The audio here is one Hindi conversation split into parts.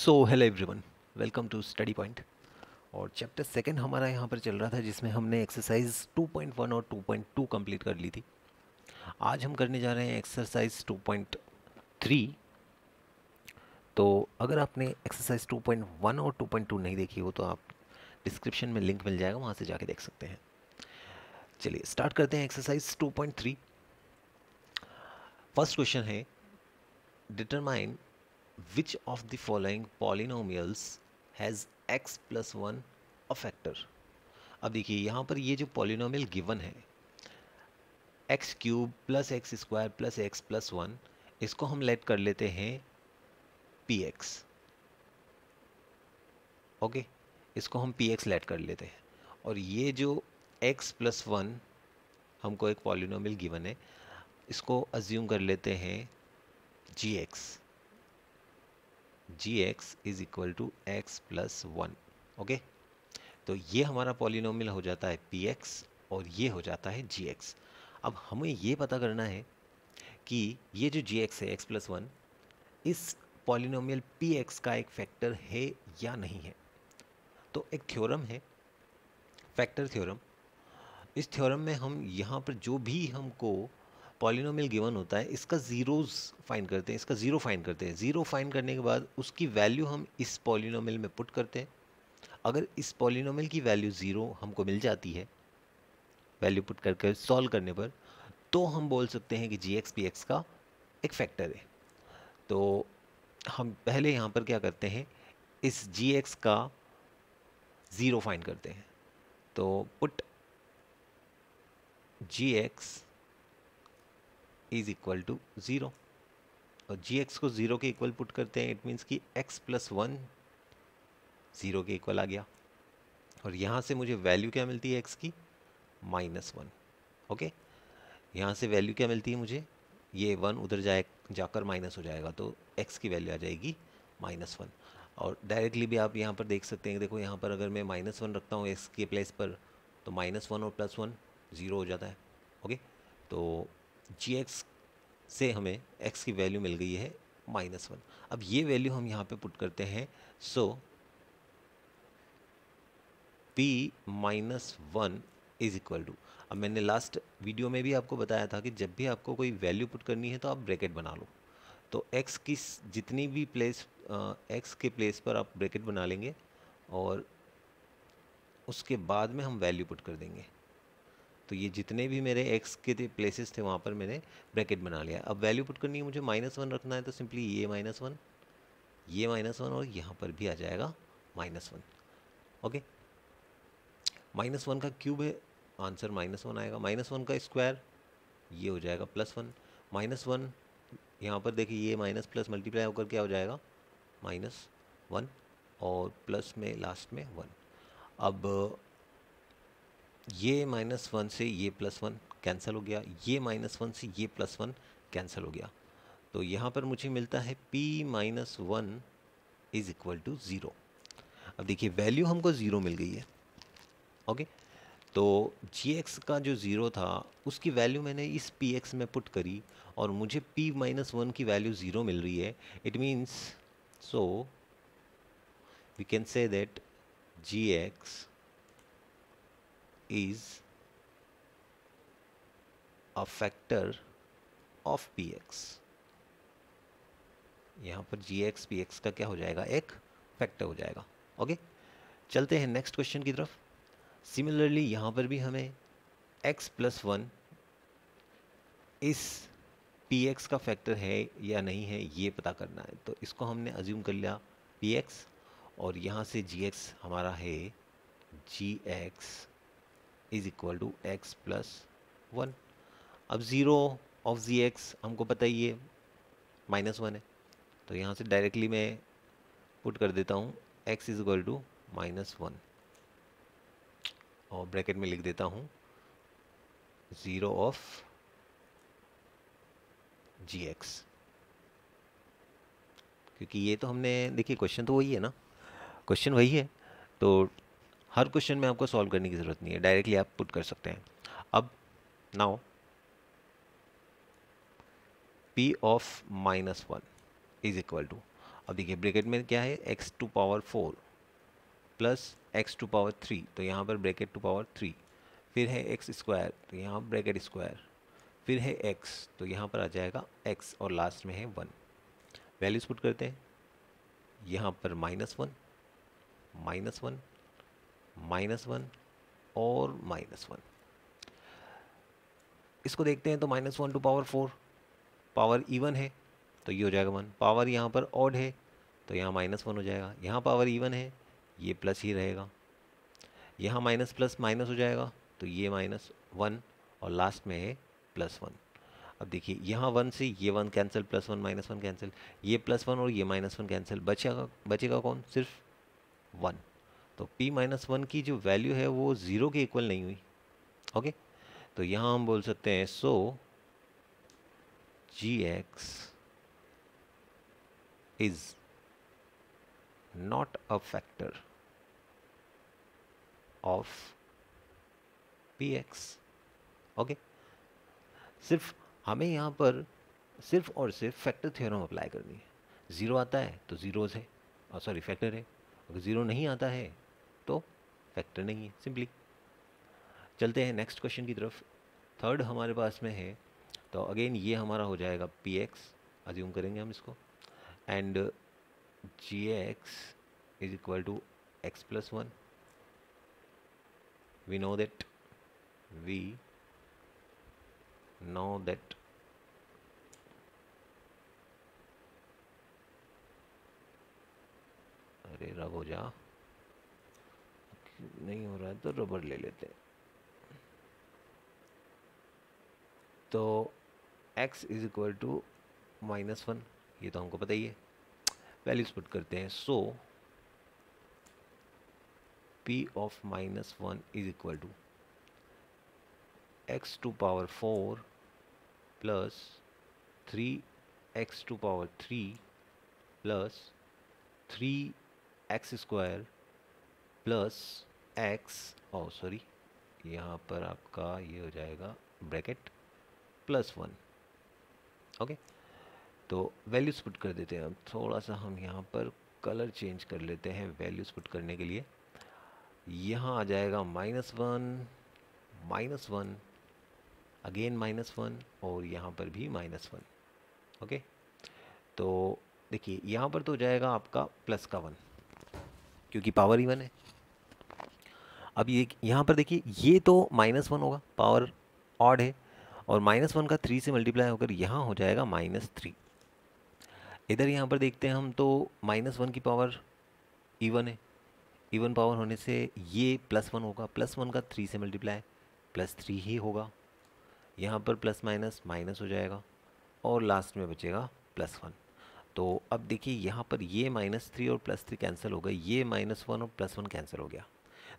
So hello everyone, welcome to study point. और चैप्टर सेकंड हमारा यहाँ पर चल रहा था, जिसमें हमने एक्सरसाइज 2.1 और 2.2 कंप्लीट कर ली थी। आज हम करने जा रहे हैं एक्सरसाइज 2.3। तो अगर आपने एक्सरसाइज 2.1 और 2.2 नहीं देखी हो तो आप डिस्क्रिप्शन में लिंक मिल जाएगा, वहाँ से जाके देख सकते हैं। चलिए स्टार्ट करते हैं एक्सरसाइज 2.3। फर्स्ट क्वेश्चन है, determine which of the following polynomials has x plus 1 a factor। अब देखिए यहाँ पर ये जो पॉलिनोमियल गिवन है X cube plus X square plus x plus 1, इसको हम लेट कर लेते हैं पी एक्स। ओके, इसको हम पी एक्स लेट कर लेते हैं। और ये जो एक्स प्लस 1 हमको एक पॉलिनोमियल गिवन है, इसको अज्यूम कर लेते हैं g x. G x is equal to x plus 1। Okay, तो ये हमारा पॉलिनोमियल हो जाता है पी एक्स और ये हो जाता है जी एक्स। अब हमें ये पता करना है कि ये जो जी एक्स है एक्स प्लस 1, इस पॉलिनोमियल पी एक्स का एक फैक्टर है या नहीं है। तो एक थ्योरम है, फैक्टर थ्योरम। इस थ्योरम में हम यहाँ पर जो भी हमको पॉलिनोमियल गिवन होता है, इसका ज़ीरोज़ फाइंड करते हैं, इसका ज़ीरो फाइंड करते हैं। ज़ीरो फाइंड करने के बाद उसकी वैल्यू हम इस पॉलिनोमियल में पुट करते हैं। अगर इस पॉलिनोमियल की वैल्यू ज़ीरो हमको मिल जाती है, वैल्यू पुट करके सॉल्व करने पर, तो हम बोल सकते हैं कि जी एक्स पी एक्स का एक फैक्टर है। तो हम पहले यहाँ पर क्या करते हैं, इस जी एक्स का ज़ीरो फाइंड करते हैं। तो put G x is equal to zero, और जी एक्स को ज़ीरो के इक्वल पुट करते हैं। इट मीन्स कि एक्स प्लस 1 ज़ीरो के इक्वल आ गया। और यहाँ से मुझे वैल्यू क्या मिलती है एक्स की, -1। ओके, यहाँ से वैल्यू क्या मिलती है मुझे, ये 1 उधर जाकर माइनस हो जाएगा, तो x की वैल्यू आ जाएगी -1। और डायरेक्टली भी आप यहाँ पर देख सकते हैं, देखो यहाँ पर अगर मैं -1 रखता हूँ x के प्लेस पर, तो -1 और +1 ज़ीरो हो जाता है। ओके, तो gx से हमें x की वैल्यू मिल गई है -1। अब ये वैल्यू हम यहाँ पे पुट करते हैं। So p -1 is equal to, अब मैंने लास्ट वीडियो में भी आपको बताया था कि जब भी आपको कोई वैल्यू पुट करनी है तो आप ब्रैकेट बना लो। तो x की जितनी भी प्लेस x के प्लेस पर आप ब्रैकेट बना लेंगे और उसके बाद में हम वैल्यू पुट कर देंगे। तो ये जितने भी मेरे x के प्लेसेस थे वहाँ पर मैंने ब्रैकेट बना लिया। अब वैल्यू पुट करनी है मुझे, -1 रखना है, तो सिंपली ये -1, ये -1 और यहाँ पर भी आ जाएगा -1। ओके, -1 का क्यूब है, आंसर -1 आएगा। -1 का स्क्वायर, ये हो जाएगा +1। -1 यहाँ पर देखिए, ये माइनस प्लस मल्टीप्लाई होकर क्या हो जाएगा, -1, और प्लस में लास्ट में 1। अब ये -1 से ये +1 कैंसिल हो गया, ये -1 से ये +1 कैंसिल हो गया। तो यहाँ पर मुझे मिलता है p -1 इज इक्वल टू 0। अब देखिए वैल्यू हमको 0 मिल गई है। ओके, तो gx का जो 0 था उसकी वैल्यू मैंने इस px में पुट करी और मुझे p -1 की वैल्यू 0 मिल रही है। It means, so we can say that gx is a factor of px। यहाँ पर gx px का क्या हो जाएगा, एक फैक्टर हो जाएगा। ओके, चलते हैं नेक्स्ट क्वेश्चन की तरफ। सिमिलरली यहाँ पर भी हमें x प्लस 1 इस px का फैक्टर है या नहीं है ये पता करना है। तो इसको हमने अज्यूम कर लिया px, और यहाँ से gx हमारा है gx is equal to x plus 1। अब 0 ऑफ gx हमको पता ही है -1 है, तो यहाँ से डायरेक्टली मैं पुट कर देता हूँ x इज इक्वल टू -1, और ब्रैकेट में लिख देता हूँ 0 ऑफ gx, क्योंकि ये तो हमने, देखिए क्वेश्चन तो वही है ना, क्वेश्चन वही है, तो हर क्वेश्चन में आपको सॉल्व करने की ज़रूरत नहीं है, डायरेक्टली आप पुट कर सकते हैं। अब now p of -1 is equal to, अब देखिए ब्रैकेट में क्या है, X to power 4 plus X to power 3, तो यहाँ पर ब्रैकेट टू पावर 3, फिर है एक्स स्क्वायर, तो यहाँ ब्रैकेट स्क्वायर, फिर है एक्स, तो यहाँ पर आ जाएगा एक्स, और लास्ट में है 1। वैल्यूज पुट करते हैं, यहाँ पर -1, -1, -1 और -1। इसको देखते हैं तो -1 टू पावर 4 पावर इवन है तो ये हो जाएगा 1, पावर यहाँ पर ऑड है तो यहाँ -1 हो जाएगा, यहाँ पावर इवन है ये प्लस ही रहेगा, यहाँ माइनस प्लस माइनस हो जाएगा तो ये -1 और लास्ट में है +1। अब देखिए यहाँ 1 से ये 1 कैंसिल, +1 -1 कैंसिल, ये +1 और ये -1 कैंसिल, बचेगा कौन, सिर्फ 1। तो p-1 की जो वैल्यू है वो 0 के इक्वल नहीं हुई। ओके, तो यहाँ हम बोल सकते हैं सो gx is not a factor of px। Okay, सिर्फ हमें यहाँ पर सिर्फ और सिर्फ फैक्टर थ्योरम अप्लाई करनी है। 0 आता है तो जीरोज है, और सॉरी फैक्टर है, अगर 0 नहीं आता है तो फैक्टर नहीं है, सिंपली। चलते हैं नेक्स्ट क्वेश्चन की तरफ। थर्ड हमारे पास में है, तो अगेन ये हमारा हो जाएगा px, अज्यूम करेंगे हम इसको, and gx is equal to x+1। we know that अरे रब हो जा, नहीं हो रहा है तो रबर ले लेते हैं। तो x इज इक्वल टू -1, ये तो हमको पता ही है, वैल्यूज पुट करते हैं। So p of -1 is equal to x to power 4 plus 3x to power 3 plus 3x square plus x, oh sorry यहाँ पर आपका ये हो जाएगा ब्रैकेट +1। ओके, तो वैल्यूज पुट कर देते हैं। अब थोड़ा सा हम यहाँ पर कलर चेंज कर लेते हैं वैल्यूज पुट करने के लिए। यहाँ आ जाएगा -1, अगेन -1 और यहाँ पर भी -1। ओके, तो देखिए यहाँ पर तो हो जाएगा आपका प्लस का 1 क्योंकि पावर इवन है। अब ये यहाँ पर देखिए ये तो -1 होगा, पावर ऑड है, और -1 का 3 से मल्टीप्लाई होकर यहाँ हो जाएगा -3। इधर यहाँ पर देखते हैं हम तो -1 की पावर इवन है, इवन पावर होने से ये +1 होगा, +1 का 3 से मल्टीप्लाई +3 ही होगा, यहाँ पर प्लस माइनस माइनस हो जाएगा और लास्ट में बचेगा +1। तो अब देखिए यहाँ पर ये -3 और +3 कैंसिल हो गए, ये -1 और +1 कैंसिल हो गया।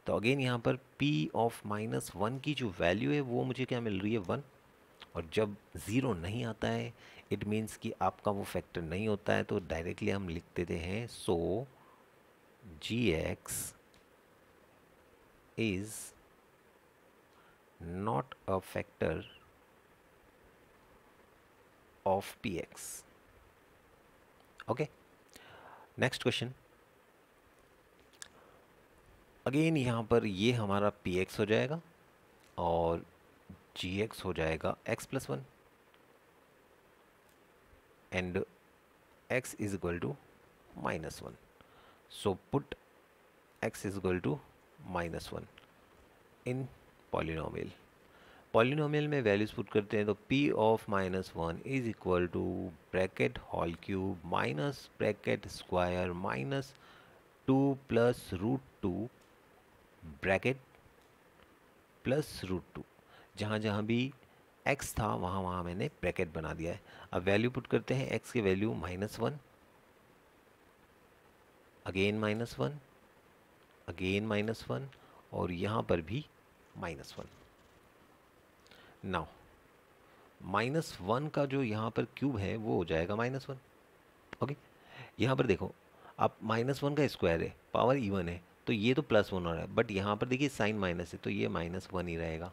तो अगेन यहाँ पर p ऑफ -1 की जो वैल्यू है वो मुझे क्या मिल रही है, 1। और जब 0 नहीं आता है इट मीन्स कि आपका वो फैक्टर नहीं होता है, तो डायरेक्टली हम लिख देते हैं सो gx is not a factor of px। Okay, next question. Again यहाँ पर ये हमारा px हो जाएगा और gx हो जाएगा x+1 and x is equal to -1। So put x is equal to -1 in polynomial. Polynomial में वैल्यूज पुट करते हैं तो p of -1 is equal to bracket whole cube minus bracket square minus 2 plus √2 bracket plus √2। जहाँ जहाँ भी x था वहाँ वहाँ मैंने ब्रैकेट बना दिया है। अब वैल्यू पुट करते हैं, x की वैल्यू -1, अगेन -1, अगेन -1 और यहाँ पर भी -1। नाउ -1 का जो यहाँ पर क्यूब है वो हो जाएगा -1। ओके, यहाँ पर देखो आप -1 का स्क्वायर है, पावर इवन है, तो ये तो +1 हो रहा है, बट यहाँ पर देखिए साइन माइनस है तो ये -1 ही रहेगा।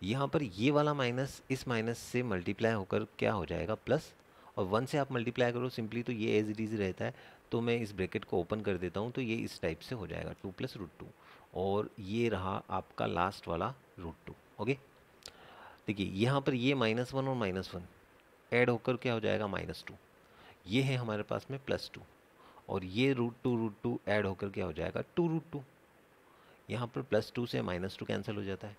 यहाँ पर ये वाला माइनस इस माइनस से मल्टीप्लाई होकर क्या हो जाएगा प्लस, और 1 से आप मल्टीप्लाई करो सिंपली तो ये एज इट इज़ रहता है। तो मैं इस ब्रैकेट को ओपन कर देता हूँ, तो ये इस टाइप से हो जाएगा 2 + √2, और ये रहा आपका लास्ट वाला √2। ओके, देखिए यहाँ पर ये -1 और -1 ऐड होकर क्या हो जाएगा -2, ये है हमारे पास में +2, और ये √2 ऐड होकर क्या हो जाएगा 2√2। यहाँ पर +2 से -2 कैंसिल हो जाता है,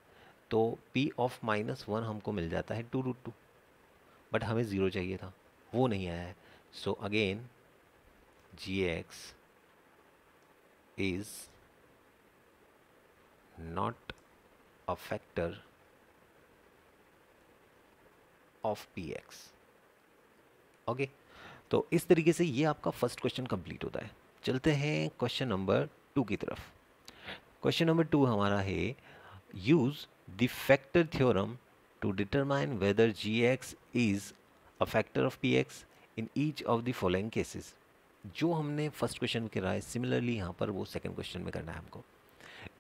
तो P ऑफ -1 हमको मिल जाता है 2√2, बट हमें 0 चाहिए था, वो नहीं आया है। So again gx is not a factor of px। Okay, तो इस तरीके से ये आपका फर्स्ट क्वेश्चन कंप्लीट होता है। चलते हैं क्वेश्चन नंबर 2 की तरफ। क्वेश्चन नंबर 2 हमारा है, use the factor theorem to determine whether gx is a factor of px in each of the following cases. जो हमने फर्स्ट क्वेश्चन में करा है, सिमिलरली यहाँ पर वो सेकंड क्वेश्चन में करना है हमको,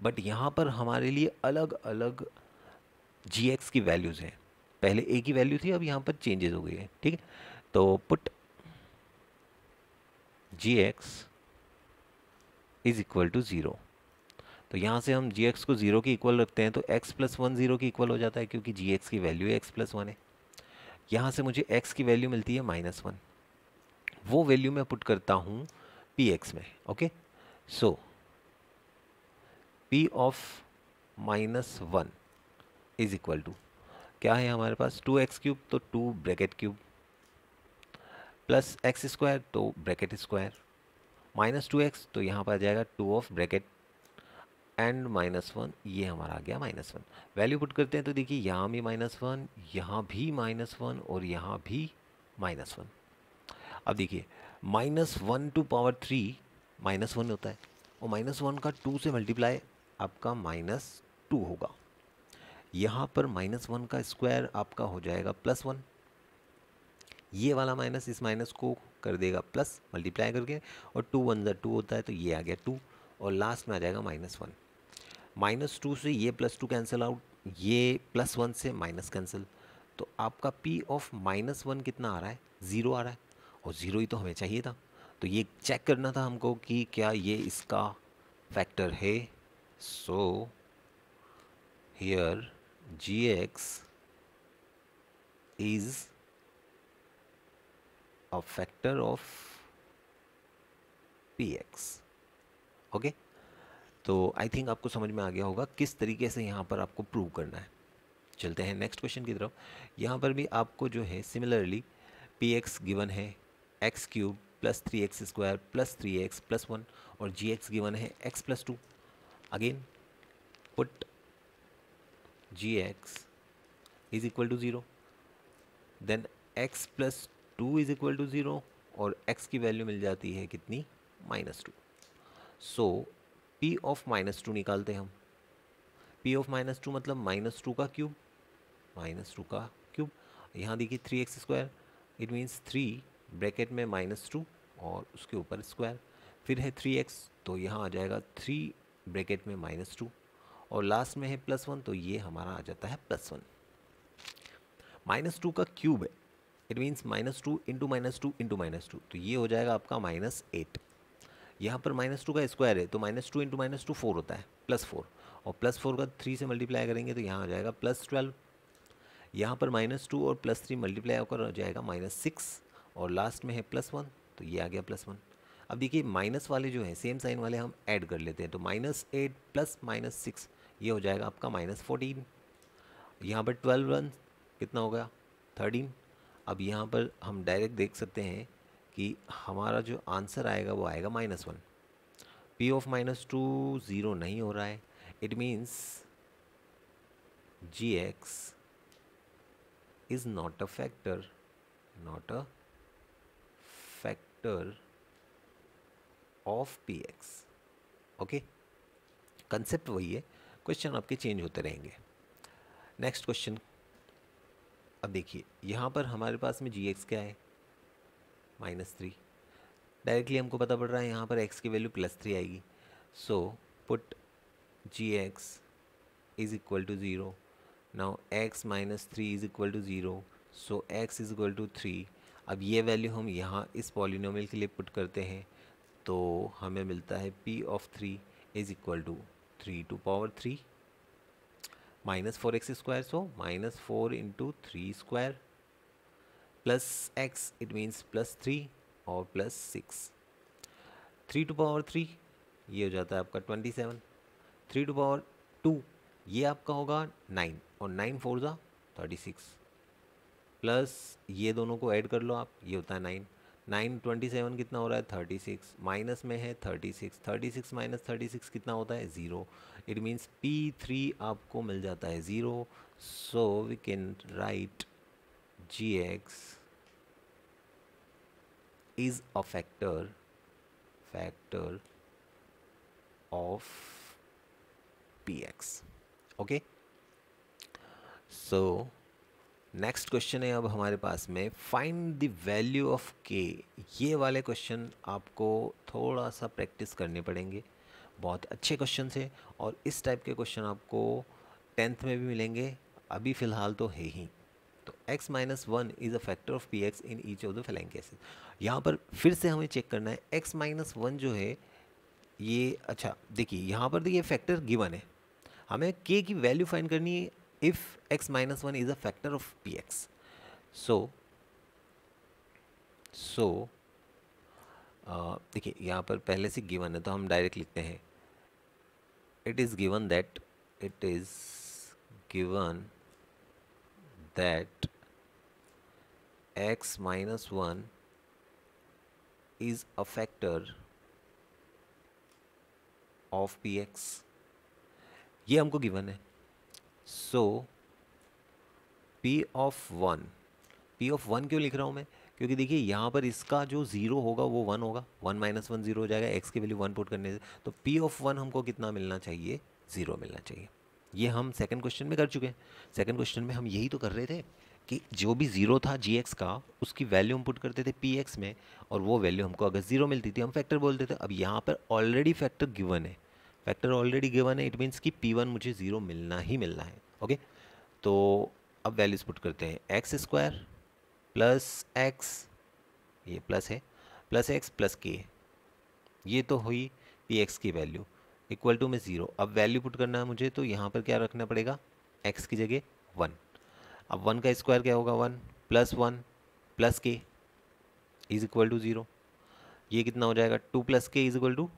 बट यहाँ पर हमारे लिए अलग अलग gx की वैल्यूज़ हैं। पहले a की वैल्यू थी, अब यहाँ पर चेंजेस हो गई है। ठीक है, तो put gx is equal to 0। तो यहाँ से हम gx को 0 के इक्वल रखते हैं, तो x + 1 0 के इक्वल हो जाता है, क्योंकि gx की वैल्यू x + 1 है। यहाँ से मुझे x की वैल्यू मिलती है -1, वो वैल्यू मैं पुट करता हूँ px में। Okay, so p of -1 is equal to क्या है हमारे पास 2x3, तो 2 ब्रैकेट क्यूब प्लस x², तो ब्रैकेट स्क्वायर -2x, तो यहाँ पर आ जाएगा 2 ऑफ ब्रैकेट एंड -1, ये हमारा आ गया -1। वैल्यू पुट करते हैं तो देखिए यहाँ भी -1, यहाँ भी -1 और यहाँ भी -1। अब देखिए -1 टू पावर 3 -1 होता है, और -1 का 2 से मल्टीप्लाई आपका -2 होगा। यहाँ पर -1 का स्क्वायर आपका हो जाएगा +1, ये वाला माइनस इस माइनस को कर देगा प्लस मल्टीप्लाई करके, और 2 1 ज़ा 2 होता है, तो ये आ गया 2, और लास्ट में आ जाएगा -1। -2 से ये +2 कैंसिल आउट, ये +1 से माइनस कैंसिल, तो आपका P ऑफ -1 कितना आ रहा है 0 आ रहा है, और 0 ही तो हमें चाहिए था। तो ये चेक करना था हमको कि क्या ये इसका फैक्टर है। So here gx is a factor of px। Okay, तो आई थिंक आपको समझ में आ गया होगा किस तरीके से यहाँ पर आपको प्रूव करना है। चलते हैं नेक्स्ट क्वेश्चन की तरफ। यहाँ पर भी आपको जो है सिमिलरली px गिवन है x³ + 3x² + 3x + 1, और gx गिवन है x + 2। Again put gx is equal to 0, then x + 2 is equal to 0, और x की वैल्यू मिल जाती है कितनी -2। सो P ऑफ -2 निकालते हैं हम। P ऑफ -2 मतलब -2 का क्यूब, -2 का क्यूब, यहाँ देखिए 3x², इट मीन्स 3 ब्रैकेट में -2 और उसके ऊपर स्क्वायर, फिर है 3x, तो यहाँ आ जाएगा 3 ब्रैकेट में -2, और लास्ट में है +1, तो ये हमारा आ जाता है +1। -2 का क्यूब है, इट मीन्स -2 इंटू -2 इंटू -2, तो ये हो जाएगा आपका -8। यहाँ पर -2 का स्क्वायर है, तो -2 इंटू -2 4 होता है, +4, और +4 का 3 से मल्टीप्लाई करेंगे तो यहाँ आ जाएगा +12। यहाँ पर -2 और +3 मल्टीप्लाई होकर हो जाएगा -6, और लास्ट में है +1, तो ये आ गया +1। अब देखिए माइनस वाले जो हैं सेम साइन वाले हम ऐड कर लेते हैं, तो -8 प्लस -6 ये हो जाएगा आपका -14। यहाँ पर 12 1 कितना हो गया 13। अब यहाँ पर हम डायरेक्ट देख सकते हैं कि हमारा जो आंसर आएगा वो आएगा -1। P ऑफ -2 0 नहीं हो रहा है, it means gx is not a factor of px। Okay, concept वही है, क्वेश्चन आपके चेंज होते रहेंगे। नेक्स्ट क्वेश्चन, अब देखिए यहाँ पर हमारे पास में gx क्या है -3, डायरेक्टली हमको पता पड़ रहा है यहाँ पर x की वैल्यू +3 आएगी। So put gx is equal to 0, now x -3 is equal to 0, so x is equal to 3। अब ये वैल्यू हम यहाँ इस पॉलिनोमियल के लिए पुट करते हैं तो हमें मिलता है p of 3 is equal to 3 to power 3 minus 4x square, so minus 4 into 3 square plus x, it means plus 3 और प्लस 6, 3 टू पावर 3 ये हो जाता है आपका 27, 3 टू पावर 2 ये आपका होगा 9 और 9 फोर ज़ा 36 प्लस ये दोनों को ऐड कर लो आप, ये होता है 9, 9 27 कितना हो रहा है 36, माइनस में है 36, 36 माइनस 36 कितना होता है 0, इट मीन्स P3 आपको मिल जाता है 0, so we can write Gx is a factor of px. Okay, so next question है अब हमारे पास में find the value of k। ये वाले क्वेश्चन आपको थोड़ा सा प्रैक्टिस करने पड़ेंगे, बहुत अच्छे क्वेश्चन है और इस टाइप के क्वेश्चन आपको 10th में भी मिलेंगे, अभी फ़िलहाल तो है ही। तो x minus 1 is a factor of P x in each of the following cases. यहाँ पर फिर से हमें चेक करना है x माइनस 1 जो है ये, अच्छा देखिए यहाँ पर देखिए फैक्टर गिवन है, हमें k की वैल्यू फाइंड करनी है if x minus 1 is a factor of P x. So देखिए यहाँ पर पहले से गिवन है तो हम डायरेक्ट लिखते हैं it is given that x minus 1 is a factor of px, ये हमको गिवन है। सो p ऑफ 1 क्यों लिख रहा हूँ मैं, क्योंकि देखिए यहाँ पर इसका जो ज़ीरो होगा वो 1 होगा, 1 माइनस 1 ज़ीरो हो जाएगा, x की वैल्यू 1 पुट करने से, तो p ऑफ 1 हमको कितना मिलना चाहिए 0 मिलना चाहिए। ये हम सेकंड क्वेश्चन में कर चुके हैं। सेकंड क्वेश्चन में हम यही तो कर रहे थे कि जो भी ज़ीरो था gx का उसकी वैल्यू हम पुट करते थे px में और वो वैल्यू हमको अगर ज़ीरो मिलती थी हम फैक्टर बोलते थे। अब यहाँ पर ऑलरेडी फैक्टर गिवन है, इट मीन्स कि p1 मुझे ज़ीरो मिलना ही मिलना है। ओके, तो अब वैल्यूज़ पुट करते हैं एक्स स्क्वायर प्लस एक्स, ये प्लस है, प्लस एक्स प्लस के, ये तो हुई पी एक्स की वैल्यू इक्वल टू में 0। अब वैल्यू पुट करना है मुझे तो यहाँ पर क्या रखना पड़ेगा, x की जगह 1। अब 1 का स्क्वायर क्या होगा 1 प्लस के इज इक्वल टू 0, ये कितना हो जाएगा 2 प्लस के इज इक्वल टू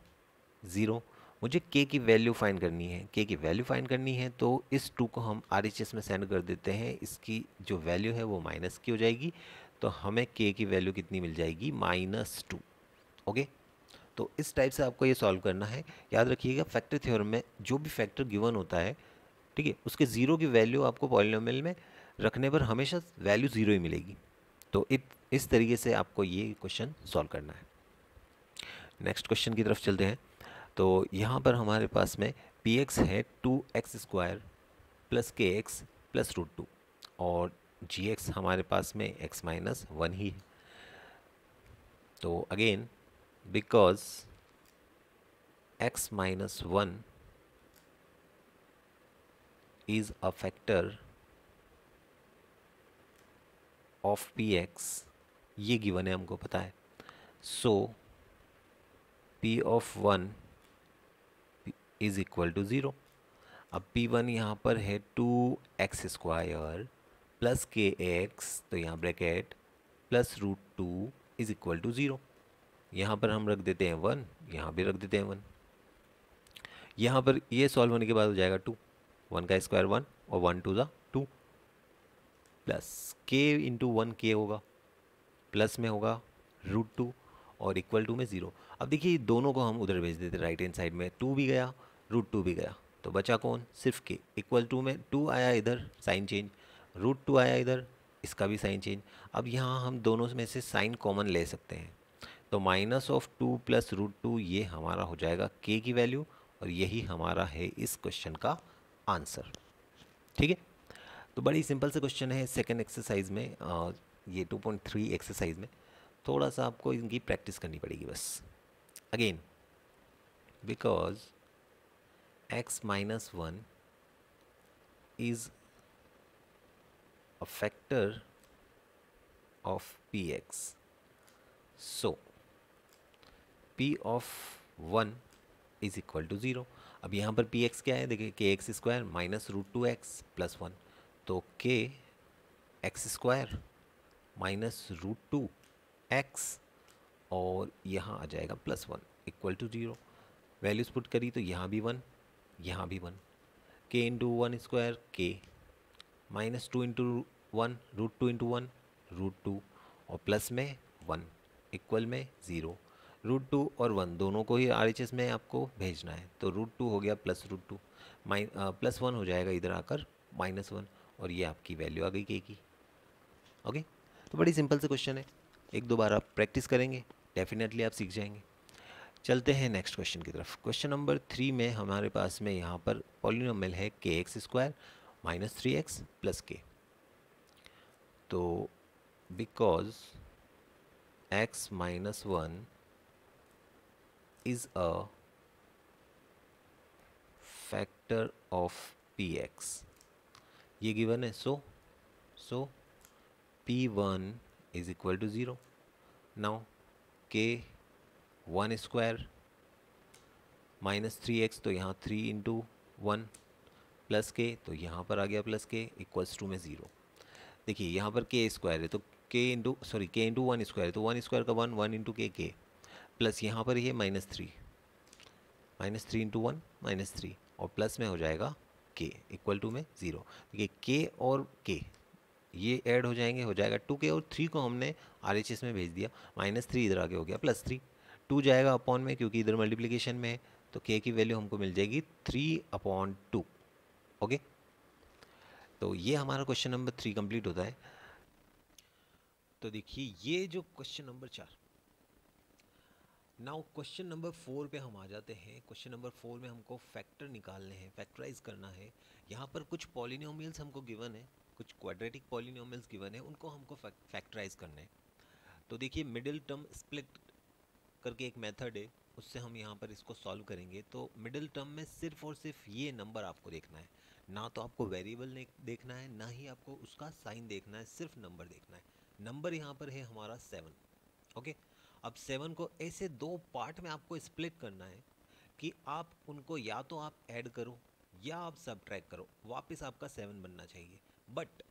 0। मुझे k की वैल्यू फाइंड करनी है, तो इस 2 को हम RHS में सेंड कर देते हैं, इसकी जो वैल्यू है वो माइनस की हो जाएगी, तो हमें k की वैल्यू कितनी मिल जाएगी -2। ओके, तो इस टाइप से आपको ये सॉल्व करना है। याद रखिएगा फैक्टर थ्योरम में जो भी फैक्टर गिवन होता है, ठीक है, उसके ज़ीरो की वैल्यू आपको पॉलिनोमियल में रखने पर हमेशा वैल्यू ज़ीरो ही मिलेगी। तो इस तरीके से आपको ये क्वेश्चन सॉल्व करना है। नेक्स्ट क्वेश्चन की तरफ चलते हैं। तो यहाँ पर हमारे पास में पी एक्स है 2x स्क्वायर प्लस के एक्स प्लस √2 और जी एक्स हमारे पास में x माइनस 1 ही है। तो again because x minus 1 is a factor of px, ये गिवन है हमको पता है। So p of 1 is equal to 0। अब p1 यहाँ पर है 2x स्क्वायर प्लस के एक्स, तो यहाँ bracket plus √2 is equal to 0। यहाँ पर हम रख देते हैं 1, यहाँ भी रख देते हैं 1। यहाँ पर ये सॉल्व होने के बाद हो जाएगा 2, 1 का स्क्वायर 1 और 1 2 2 प्लस k इंटू 1 k होगा, प्लस में होगा √2 और इक्वल टू में 0। अब देखिए दोनों को हम उधर भेज देते राइट हैंड साइड में, 2 भी गया √2 भी गया, तो बचा कौन, सिर्फ k। इक्वल टू में 2 आया इधर साइन चेंज, √2 आया इधर, इसका भी साइन चेंज। अब यहाँ हम दोनों में से साइन कॉमन ले सकते हैं, तो -2 प्लस √2 ये हमारा हो जाएगा k की वैल्यू और यही हमारा है इस क्वेश्चन का आंसर। ठीक है, तो बड़ी सिंपल से क्वेश्चन है सेकंड एक्सरसाइज में, ये 2.3 एक्सरसाइज में थोड़ा सा आपको इनकी प्रैक्टिस करनी पड़ेगी बस। Again because x minus 1 is a factor of P x. So P of 1 is equal to 0। अब यहाँ पर पी एक्स क्या है, देखिए K X square minus root two x plus 1, तो K X square minus root two X और यहाँ आ जाएगा plus 1 equal to 0। Values put करी तो यहाँ भी 1, यहाँ भी 1, K into 1 square K minus 2 into 1 root 2 into 1 root 2 और प्लस में 1 इक्वल में 0। रूट 2 और 1 दोनों को ही आरएचएस में आपको भेजना है, तो रूट 2 हो गया प्लस रूट 2, प्लस 1 हो जाएगा इधर आकर माइनस 1 और ये आपकी वैल्यू आ गई के की। ओके, तो बड़ी सिंपल से क्वेश्चन है, एक दो बार आप प्रैक्टिस करेंगे डेफिनेटली आप सीख जाएंगे। चलते हैं नेक्स्ट क्वेश्चन की तरफ। क्वेश्चन नंबर 3 में हमारे पास में यहाँ पर पॉलिनोमियल है के X square minus 3x plus K. तो because x minus 1 is a factor of px, ये गिवन है। So p1 is equal to 0। Now K 1 square minus 3x, तो यहाँ 3 इंटू 1 प्लस के, तो यहाँ पर आ गया प्लस के इक्वल्स टू में 0। देखिए यहाँ पर के स्क्वायर है तो के इंटू के इंटू 1 स्क्वायर है तो 1 स्क्वायर का 1, 1 इंटू के प्लस यहाँ पर ये माइनस 3 इंटू 1 माइनस 3 और प्लस में हो जाएगा के इक्वल टू में 0। देखिए के और के ये ऐड हो जाएंगे, हो जाएगा 2k और 3 को हमने आरएचएस में भेज दिया, माइनस 3 इधर आगे हो गया प्लस 3, 2 जाएगा अपॉन में क्योंकि इधर मल्टीप्लिकेशन में है, तो k की वैल्यू हमको मिल जाएगी 3/2। ओके, तो ये हमारा क्वेश्चन नंबर 3 कंप्लीट होता है। तो देखिए ये जो question number 4, now question number 4 पे हम आ जाते हैं। क्वेश्चन नंबर 4 में हमको फैक्टर निकालने हैं, फैक्टराइज करना है। यहाँ पर कुछ पॉलिनोमियल्स हमको गिवन है, कुछ क्वाड्रेटिक पॉलिनोमियल्स गिवन है, उनको हमको फैक्टराइज करना है। तो देखिए मिडिल टर्म स्प्लिट करके एक मेथड है, उससे हम यहाँ पर इसको सॉल्व करेंगे। तो मिडिल टर्म में सिर्फ और सिर्फ ये नंबर आपको देखना है, ना तो आपको वेरिएबल देखना है, ना ही आपको उसका साइन देखना है, सिर्फ नंबर देखना है। नंबर यहाँ पर है हमारा 7। ओके, अब 7 को ऐसे दो पार्ट में आपको स्प्लिट करना है कि आप उनको या तो आप ऐड करो या आप सबट्रैक्ट करो, वापस आपका 7 बनना चाहिए। बट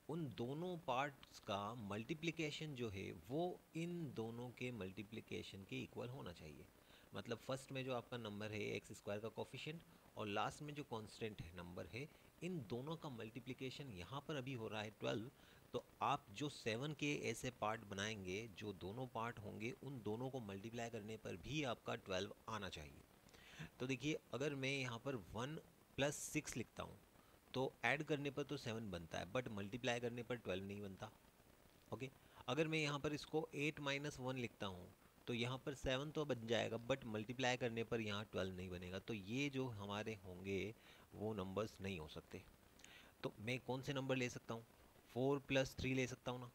उन दोनों पार्ट्स का मल्टीप्लिकेशन जो है वो इन दोनों के मल्टीप्लिकेशन के इक्वल होना चाहिए। मतलब फर्स्ट में जो आपका नंबर है एक्स स्क्वायर का कोफिशिएंट और लास्ट में जो कांस्टेंट है नंबर है, इन दोनों का मल्टीप्लिकेशन यहाँ पर अभी हो रहा है 12। तो आप जो 7 के ऐसे पार्ट बनाएंगे, जो दोनों पार्ट होंगे, उन दोनों को मल्टीप्लाई करने पर भी आपका 12 आना चाहिए। तो देखिए अगर मैं यहाँ पर 1 + 6 लिखता हूँ तो ऐड करने पर तो 7 बनता है, बट मल्टीप्लाई करने पर 12 नहीं बनता। ओके, अगर मैं यहाँ पर इसको 8 - 1 लिखता हूँ तो यहाँ पर 7 तो बन जाएगा, बट मल्टीप्लाई करने पर यहाँ 12 नहीं बनेगा। तो ये जो हमारे होंगे वो नंबर्स नहीं हो सकते। तो मैं कौन से नंबर ले सकता हूँ? 4 + 3 ले सकता हूँ ना।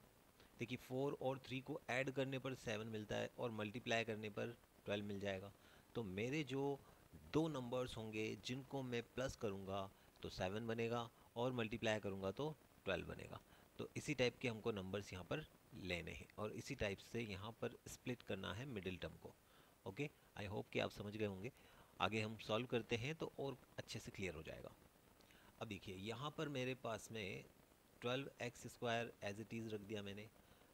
देखिए 4 और 3 को ऐड करने पर 7 मिलता है और मल्टीप्लाई करने पर 12 मिल जाएगा। तो मेरे जो दो नंबर्स होंगे जिनको मैं प्लस करूँगा तो 7 बनेगा और मल्टीप्लाई करूँगा तो 12 बनेगा। तो इसी टाइप के हमको नंबर्स यहाँ पर लेने हैं और इसी टाइप से यहाँ पर स्प्लिट करना है मिडिल टर्म को। ओके, आई होप कि आप समझ गए होंगे। आगे हम सॉल्व करते हैं तो और अच्छे से क्लियर हो जाएगा। अब देखिए यहाँ पर मेरे पास में 12x² एज इट इज़ रख दिया मैंने,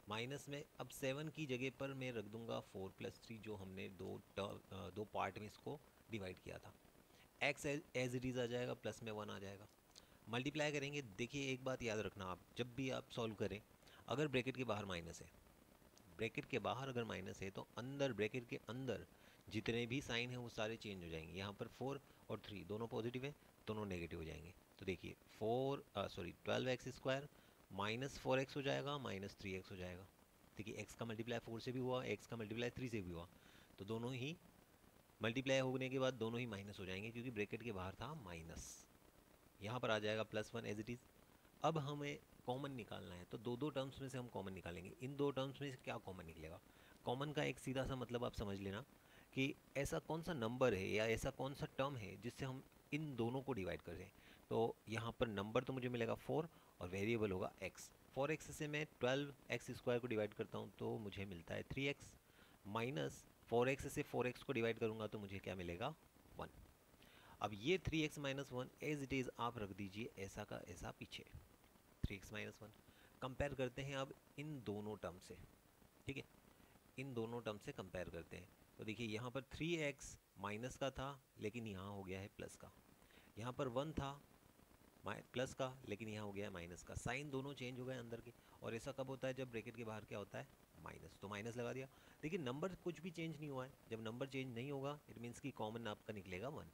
माइनस में अब 7 की जगह पर मैं रख दूंगा 4 + 3, जो हमने दो पार्ट में इसको डिवाइड किया था। x एज इट इज़ आ जाएगा, प्लस में 1 आ जाएगा। मल्टीप्लाई करेंगे। देखिए एक बात याद रखना, आप जब भी आप सॉल्व करें, अगर ब्रैकेट के बाहर माइनस है, ब्रैकेट के बाहर अगर माइनस है तो अंदर ब्रैकेट के अंदर जितने भी साइन है वो सारे चेंज हो जाएंगे। यहाँ पर 4 और 3 दोनों पॉजिटिव है, दोनों नेगेटिव हो जाएंगे। तो देखिए 12x² माइनस 4x हो जाएगा, माइनस 3x हो जाएगा। देखिए x का मल्टीप्लाई 4 से भी हुआ, x का मल्टीप्लाई 3 से भी हुआ, तो दोनों ही मल्टीप्लाई होने के बाद दोनों ही माइनस हो जाएंगे क्योंकि ब्रैकेट के बाहर था माइनस। यहाँ पर आ जाएगा +1 एज इट इज़। अब हमें कॉमन निकालना है, तो दो दो टर्म्स में से हम कॉमन निकालेंगे। इन दो टर्म्स में से क्या कॉमन निकलेगा? कॉमन का एक सीधा सा मतलब आप समझ लेना कि ऐसा कौन सा नंबर है या ऐसा कौन सा टर्म है जिससे हम इन दोनों को डिवाइड करें। तो यहाँ पर नंबर तो मुझे मिलेगा 4 और वेरिएबल होगा x। 4x से मैं 12x² को डिवाइड करता हूँ तो मुझे मिलता है 3x, माइनस 4x से 4x को डिवाइड करूँगा तो मुझे क्या मिलेगा 1। अब ये 3x minus 1 as it is आप रख दीजिए ऐसा का ऐसा पीछे, 3x माइनस 1। कंपेयर करते हैं अब इन दोनों टर्म से, ठीक है, इन दोनों टर्म से कंपेयर करते हैं। तो देखिए यहाँ पर 3x माइनस का था लेकिन यहाँ हो गया है प्लस का, यहाँ पर 1 था प्लस का लेकिन यहाँ हो गया है माइनस का। साइन दोनों चेंज हो गए अंदर के, और ऐसा कब होता है जब ब्रैकेट के बाहर क्या होता है माइनस, तो माइनस लगा दिया। देखिए नंबर कुछ भी चेंज नहीं हुआ है, जब नंबर चेंज नहीं होगा इट मीन्स कि कॉमन आपका निकलेगा 1।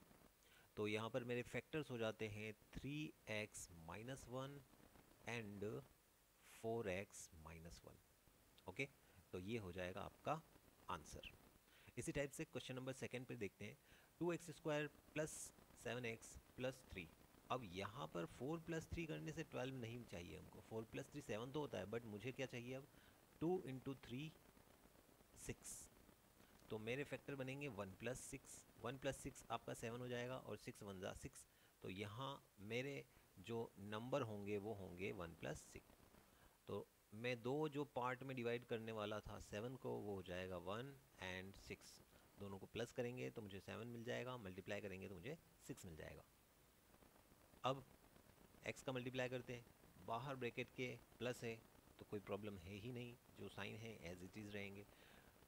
तो यहाँ पर मेरे फैक्टर्स हो जाते हैं 3x minus 1 and 4x minus 1। Okay, तो ये हो जाएगा आपका आंसर। इसी टाइप से क्वेश्चन नंबर सेकंड पे देखते हैं, 2x² प्लस 7x प्लस 3। अब यहाँ पर 4 प्लस 3 करने से 12 नहीं चाहिए हमको, 4 प्लस 3 7 तो होता है, बट मुझे क्या चाहिए अब 2 इंटू 3 6। तो मेरे फैक्टर बनेंगे 1 प्लस 6, 1 प्लस 6 आपका 7 हो जाएगा और 6 1 जा 6। तो यहाँ मेरे जो नंबर होंगे वो होंगे 1 प्लस 6। तो मैं दो जो पार्ट में डिवाइड करने वाला था 7 को, वो हो जाएगा 1 एंड 6। दोनों को प्लस करेंगे तो मुझे 7 मिल जाएगा, मल्टीप्लाई करेंगे तो मुझे 6 मिल जाएगा। अब x का मल्टीप्लाई करते हैं, बाहर ब्रैकेट के प्लस है तो कोई प्रॉब्लम है ही नहीं, जो साइन है एज इट इज़ रहेंगे।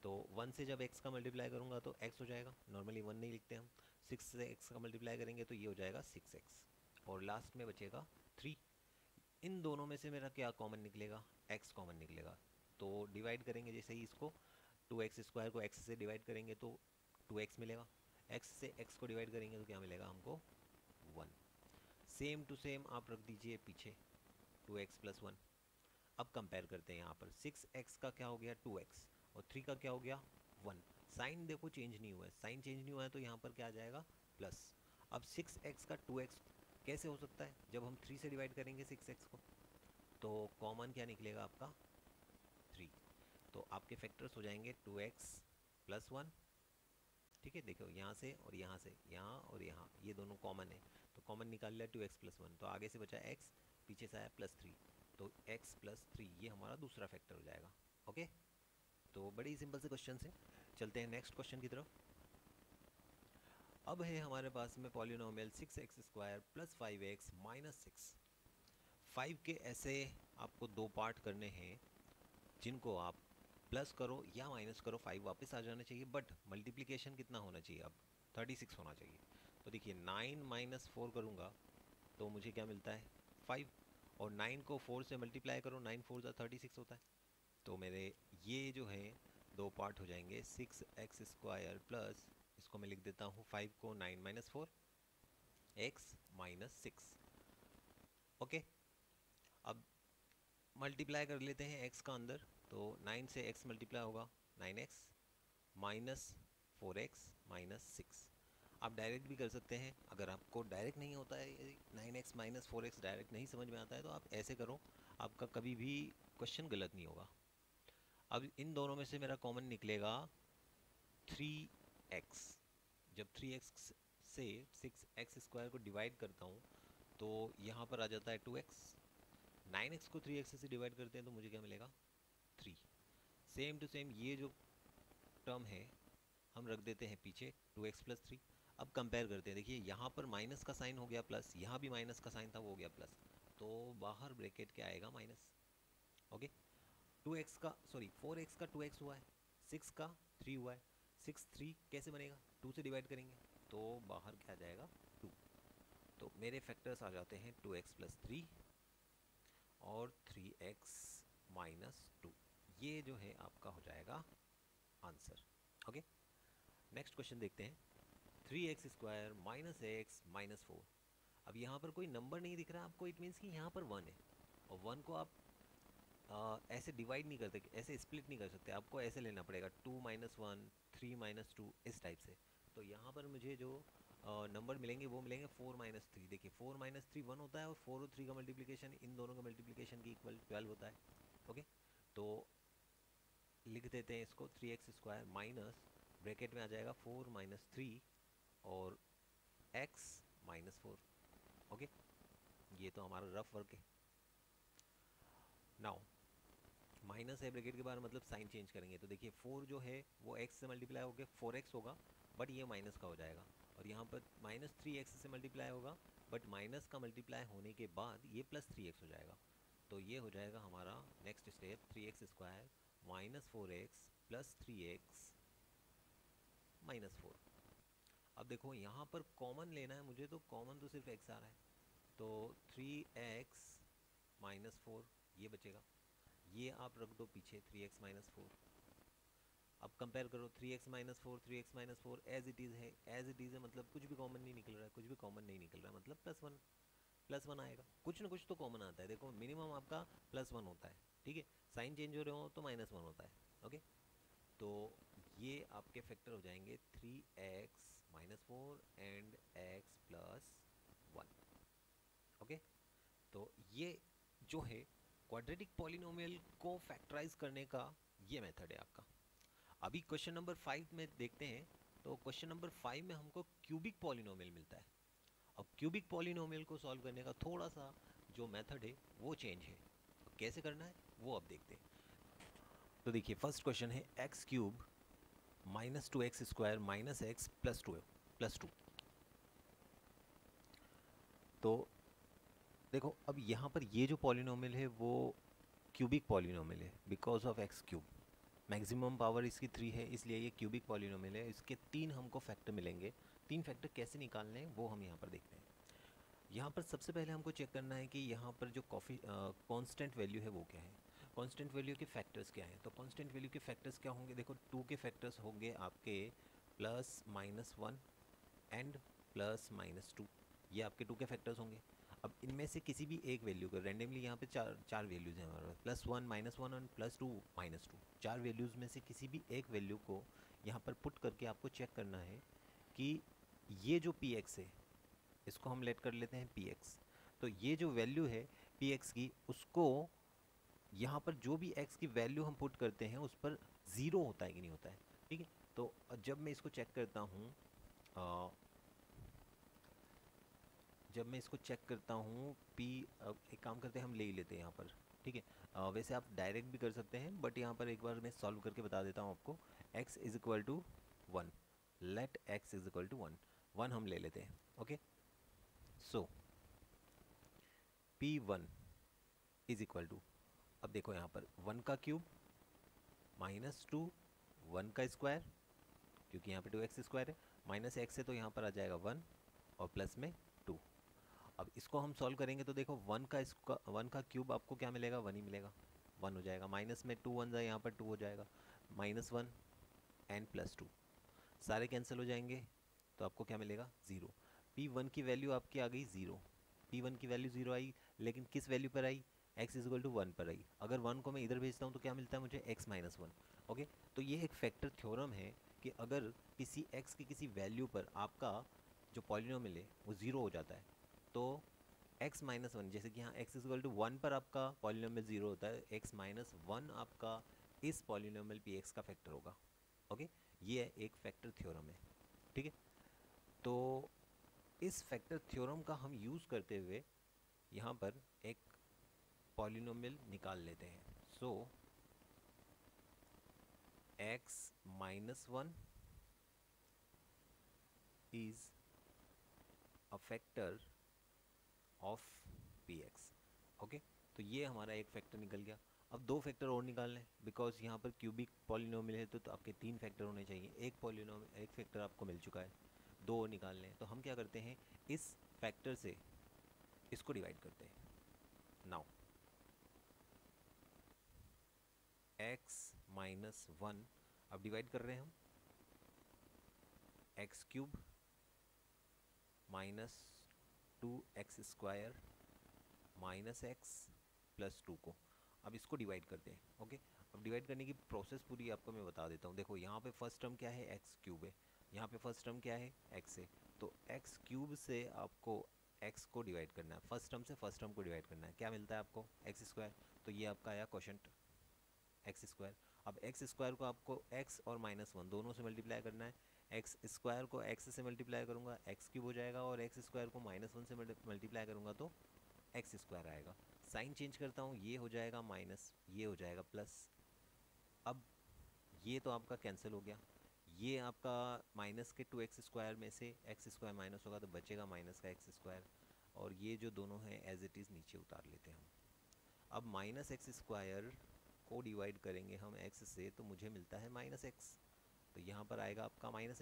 तो 1 से जब x का मल्टीप्लाई करूँगा तो x हो जाएगा, नॉर्मली 1 नहीं लिखते हम। 6 से x का मल्टीप्लाई करेंगे तो ये हो जाएगा 6x, और लास्ट में बचेगा 3। इन दोनों में से मेरा क्या कॉमन निकलेगा, x कॉमन निकलेगा। तो डिवाइड करेंगे जैसे ही इसको, 2x² को x से डिवाइड करेंगे तो 2x मिलेगा, x से x को डिवाइड करेंगे तो क्या मिलेगा हमको 1। सेम टू सेम आप रख दीजिए पीछे 2x प्लस 1। अब कंपेयर करते हैं, यहाँ पर 6x का क्या हो गया 2x, और 3 का क्या हो गया 1। साइन देखो चेंज नहीं हुआ है, साइन चेंज नहीं हुआ है तो यहाँ पर क्या आ जाएगा प्लस। अब 6x का 2x कैसे हो सकता है, जब हम 3 से डिवाइड करेंगे 6x को तो कॉमन क्या निकलेगा आपका 3। तो आपके फैक्टर्स हो जाएंगे 2x प्लस 1, ठीक है। देखो यहाँ से और यहाँ से, यहाँ और यहाँ, ये दोनों कॉमन है तो कॉमन निकाल लिया 2x प्लस 1, तो आगे से बचा x, पीछे से आया प्लस 3, तो x प्लस 3 ये हमारा दूसरा फैक्टर हो जाएगा। ओके, तो बड़ी ही सिंपल से क्वेश्चन है। चलते हैं नेक्स्ट क्वेश्चन की तरफ। अब है हमारे पास में polynomial 6x² plus 5x minus 6। 5 के ऐसे आपको दो पार्ट करने हैं जिनको आप प्लस करो या माइनस करो 5 वापस आ जाना चाहिए, बट मल्टीप्लिकेशन कितना होना चाहिए अब 36 होना चाहिए। तो देखिए 9 माइनस 4 करूँगा तो मुझे क्या मिलता है 5, और 9 को 4 से मल्टीप्लाई करो, 9 4 जा 36 होता है। तो मेरे ये जो है दो पार्ट हो जाएंगे 6x² प्लस, इसको मैं लिख देता हूँ 5 को 9 माइनस 4 x माइनस 6। ओके, अब मल्टीप्लाई कर लेते हैं x का अंदर, तो 9 से x मल्टीप्लाई होगा 9x माइनस 4x माइनस 6। आप डायरेक्ट भी कर सकते हैं, अगर आपको डायरेक्ट नहीं होता है 9x माइनस 4x डायरेक्ट नहीं समझ में आता है तो आप ऐसे करो, आपका कभी भी क्वेश्चन गलत नहीं होगा। अब इन दोनों में से मेरा कॉमन निकलेगा 3x। जब 3x से 6x² को डिवाइड करता हूँ तो यहाँ पर आ जाता है 2x। 9x को 3x से डिवाइड करते हैं तो मुझे क्या मिलेगा 3। सेम टू सेम ये जो टर्म है हम रख देते हैं पीछे 2x प्लस 3। अब कंपेयर करते हैं, देखिए यहाँ पर माइनस का साइन हो गया प्लस, यहाँ भी माइनस का साइन था वो हो गया प्लस, तो बाहर ब्रैकेट क्या आएगा माइनस। ओके, 2x का सॉरी 4x का 2x हुआ है, 6 का 3 हुआ है, 6 3 कैसे बनेगा 2 से डिवाइड करेंगे तो बाहर क्या आ जाएगा 2। तो मेरे फैक्टर्स आ जाते हैं 2x प्लस 3 और 3x माइनस 2। ये जो है आपका हो जाएगा आंसर। ओके, नेक्स्ट क्वेश्चन देखते हैं, 3x² माइनस x माइनस 4। अब यहाँ पर कोई नंबर नहीं दिख रहा आपको, इट मीन्स कि यहाँ पर 1 है, और 1 को आप ऐसे डिवाइड नहीं करते, ऐसे स्प्लिट नहीं कर सकते, आपको ऐसे लेना पड़ेगा 2 माइनस 1 3 माइनस 2 इस टाइप से। तो यहाँ पर मुझे जो नंबर मिलेंगे वो मिलेंगे 4 माइनस 3। देखिए 4 माइनस 3 1 होता है, और 4 और 3 का मल्टीप्लिकेशन इन दोनों का मल्टीप्लिकेशन की इक्वल 12 होता है। ओके, तो लिख देते हैं इसको 3x² माइनस ब्रैकेट में आ जाएगा 4 माइनस 3 और x माइनस 4। ओके, ये तो हमारा रफ वर्क है। नाउ माइनस है ब्रैकेट के बाहर, मतलब साइन चेंज करेंगे तो देखिए 4 जो है वो x से मल्टीप्लाई होकर 4x होगा, बट ये माइनस का हो जाएगा। और यहाँ पर माइनस 3x से मल्टीप्लाई होगा, बट माइनस का मल्टीप्लाई होने के बाद ये प्लस 3x हो जाएगा। तो ये हो जाएगा हमारा next step 3x² minus 4x plus 3x minus 4। अब देखो यहाँ पर कॉमन लेना है मुझे, तो कॉमन तो सिर्फ x आ रहा है, तो 3x माइनस 4 ये बचेगा, ये आप रख दो पीछे 3x माइनस 4। अब कंपेयर करो 3x minus 4, 3x minus 4 as it is है, एज इट इज़ है, मतलब कुछ भी कॉमन नहीं निकल रहा है, कुछ भी कॉमन नहीं निकल रहा है, मतलब प्लस वन आएगा, कुछ ना कुछ तो कॉमन आता है। देखो मिनिमम आपका +1 होता है, ठीक है, साइन चेंज हो रहे हो तो -1 होता है। ओके, तो ये आपके फैक्टर हो जाएंगे 3x minus 4 and x plus 1। Okay, तो ये जो है क्वाड्रेटिक पॉलिनोमियल को फैक्टराइज करने का ये मेथड है आपका। अभी क्वेश्चन नंबर 5 में देखते हैं, तो क्वेश्चन नंबर 5 में हमको क्यूबिक पॉलिनोमियल मिलता है। अब क्यूबिक पॉलिनोमियल को सॉल्व करने का थोड़ा सा जो मेथड है वो चेंज है, तो कैसे करना है वो अब देखते हैं। तो देखिए फर्स्ट क्वेश्चन है x³ minus 2x² minus x plus 2। तो देखो अब यहाँ पर ये जो पॉलिनोमियल है वो क्यूबिक पॉलिनोमियल है because of x³। Maximum power इसकी 3 है, इसलिए ये क्यूबिक पॉलिनोमियल है। इसके 3 हमको फैक्टर मिलेंगे। 3 फैक्टर कैसे निकालने हैं वो हम यहाँ पर देखते हैं। यहाँ पर सबसे पहले हमको चेक करना है कि यहाँ पर जो कांस्टेंट वैल्यू है वो क्या है, कांस्टेंट वैल्यू के फैक्टर्स क्या हैं। तो कांस्टेंट वैल्यू के फैक्टर्स क्या होंगे, देखो 2 के फैक्टर्स होंगे आपके +-1 एंड +-2, ये आपके 2 के फैक्टर्स होंगे। अब इनमें से किसी भी एक वैल्यू को रेंडमली, यहाँ पे चार वैल्यूज़ हैं हमारे पास, +1 -1 और +2 -2, 4 वैल्यूज़ में से किसी भी एक वैल्यू को यहाँ पर पुट करके आपको चेक करना है कि ये जो px है इसको हम लेट कर लेते हैं px। तो ये जो वैल्यू है px की, उसको यहाँ पर जो भी x की वैल्यू हम पुट करते हैं उस पर 0 होता है कि नहीं होता है, ठीक है। तो जब मैं इसको चेक करता हूँ, जब मैं इसको चेक करता हूँ p, एक काम करते हैं हम ले ही लेते हैं यहाँ पर, ठीक है। वैसे आप डायरेक्ट भी कर सकते हैं, बट यहाँ पर एक बार मैं सॉल्व करके बता देता हूँ आपको। x is equal to 1, let x is equal to 1 हम ले लेते हैं। Okay, so p1 is equal to, अब देखो यहाँ पर 1 का क्यूब -2 1 का स्क्वायर, क्योंकि यहाँ पे 2x² है, माइनस x है तो यहाँ पर आ जाएगा 1 और प्लस में 2। अब इसको हम सॉल्व करेंगे तो देखो 1 का क्यूब आपको क्या मिलेगा, 1 ही मिलेगा, 1 हो जाएगा, माइनस में 2 1 जाए, यहाँ पर 2 हो जाएगा, -1 एंड +2 सारे कैंसिल हो जाएंगे, तो आपको क्या मिलेगा 0। p1 की वैल्यू आपकी आ गई 0, p1 की वैल्यू 0 आई, लेकिन किस वैल्यू पर आई, x इज इक्वल टू 1 पर आई। अगर 1 को मैं इधर भेजता हूँ तो क्या मिलता है मुझे, x माइनस 1। ओके, तो ये एक फैक्टर थ्योरम है कि अगर किसी x की किसी वैल्यू पर आपका जो पॉलिनोमियल है वो 0 हो जाता है, तो x माइनस 1, जैसे कि यहाँ x इज इक्वल टू 1 पर आपका पॉलिनोमियल 0 होता है, x माइनस 1 आपका इस पॉलिनोमियल px का फैक्टर होगा। ओके, ये एक फैक्टर थ्योरम है, ठीक है। तो इस फैक्टर थ्योरम का हम यूज़ करते हुए यहाँ पर एक पॉलिनोमियल निकाल लेते हैं। सो x minus 1 is a factor of px। Okay, तो ये हमारा एक फैक्टर निकल गया। अब 2 फैक्टर और निकालने हैं, बिकॉज यहाँ पर क्यूबिक पॉलिनोमियल है तो आपके 3 फैक्टर होने चाहिए। एक फैक्टर आपको मिल चुका है, 2 और निकालने हैं। तो हम क्या करते हैं, इस फैक्टर से इसको डिवाइड करते हैं। नाउ x माइनस 1, अब डिवाइड कर रहे हैं हम x³ -2x² minus x plus 2 को, अब इसको डिवाइड करते हैं। ओके, अब डिवाइड करने की प्रोसेस पूरी आपको मैं बता देता हूँ। देखो यहाँ पे फर्स्ट टर्म क्या है, x³ है, यहाँ पे फर्स्ट टर्म क्या है, x है। तो x³ से आपको x को डिवाइड करना है, फर्स्ट टर्म से फर्स्ट टर्म को डिवाइड करना है, क्या मिलता है आपको, x²। तो ये आपका आया क्वोशंट x²। अब x² को आपको x और -1 दोनों से मल्टीप्लाई करना है। x² को x से मल्टीप्लाई करूँगा x³ हो जाएगा, और x² को -1 से मल्टीप्लाई करूँगा तो x² आएगा। साइन चेंज करता हूँ, ये हो जाएगा माइनस, ये हो जाएगा प्लस। अब ये तो आपका कैंसिल हो गया, ये आपका माइनस के 2x² में से x² माइनस होगा तो बचेगा माइनस का x², और ये जो दोनों हैं एज इट इज़ नीचे उतार लेते हैं हम। अब माइनस x² को डिवाइड करेंगे हम x से तो मुझे मिलता है माइनस x, तो यहाँ पर आएगा आपका माइनस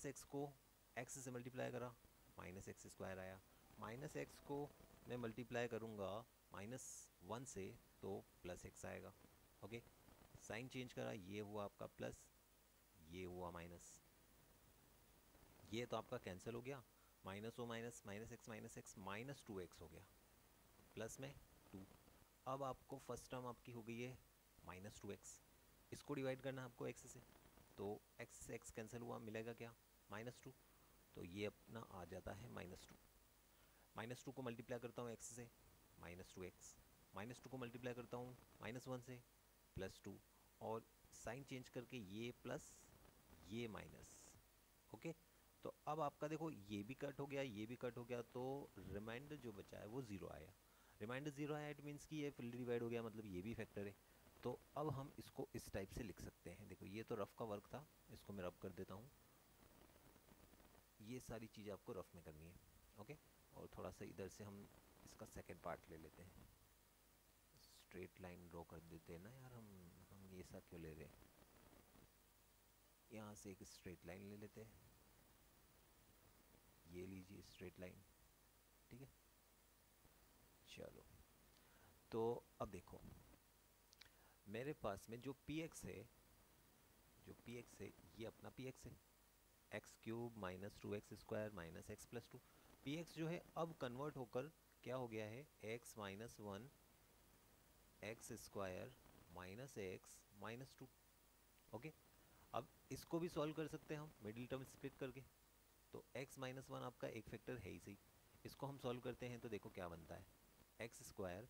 एक्स को x से मल्टीप्लाई करा, माइनस x² आया। माइनस x को मैं मल्टीप्लाई करूँगा -1 से तो प्लस x आएगा। ओके, साइन चेंज करा, ये हुआ आपका प्लस, ये हुआ माइनस, ये तो आपका कैंसिल हो गया, minus oh minus, minus X -2x हो गया, प्लस में 2। अब आपको फर्स्ट टर्म आपकी हो गई है -2x, इसको डिवाइड करना है आपको x से, तो x से x कैंसिल हुआ, मिलेगा क्या -2, तो ये अपना आ जाता है -2। -2 को मल्टीप्लाई करता हूँ x से -2x, -2 को मल्टीप्लाई करता हूँ -1 से +2, और साइन चेंज करके ये प्लस ये माइनस। ओके, तो अब आपका देखो ये भी कट हो गया, ये भी कट हो गया, तो रिमाइंडर जो बचा है वो ज़ीरो आया। रिमाइंडर ज़ीरो आया, इट मीन्स कि ये फुल्ली डिवाइड हो गया, मतलब ये भी फैक्टर है। तो अब हम इसको इस टाइप से लिख सकते हैं। देखो ये तो रफ का वर्क था, इसको मैं रफ कर देता हूँ। ये सारी चीज़ आपको रफ में करनी है। ओके, और थोड़ा सा इधर से हम इसका सेकेंड पार्ट ले लेते हैं, स्ट्रेट लाइन ड्रॉ कर देते हैं ना यार, हम ये सब क्यों ले रहे हैं। यहाँ से एक स्ट्रेट लाइन ले लेते हैं, ये लीजिए स्ट्रेट लाइन, ठीक है। चलो, तो अब देखो मेरे पास में जो px है, ये अपना px है, x³ -2x² -x+2। px जो है अब कन्वर्ट होकर क्या हो गया है, x -1 x² -x -2। ओके, अब इसको भी सॉल्व कर सकते हैं हम मिडिल टर्म स्प्लिट करके, तो x -1 आपका एक फैक्टर है ही सही, इसको हम सॉल्व करते हैं तो देखो क्या बनता है, x²,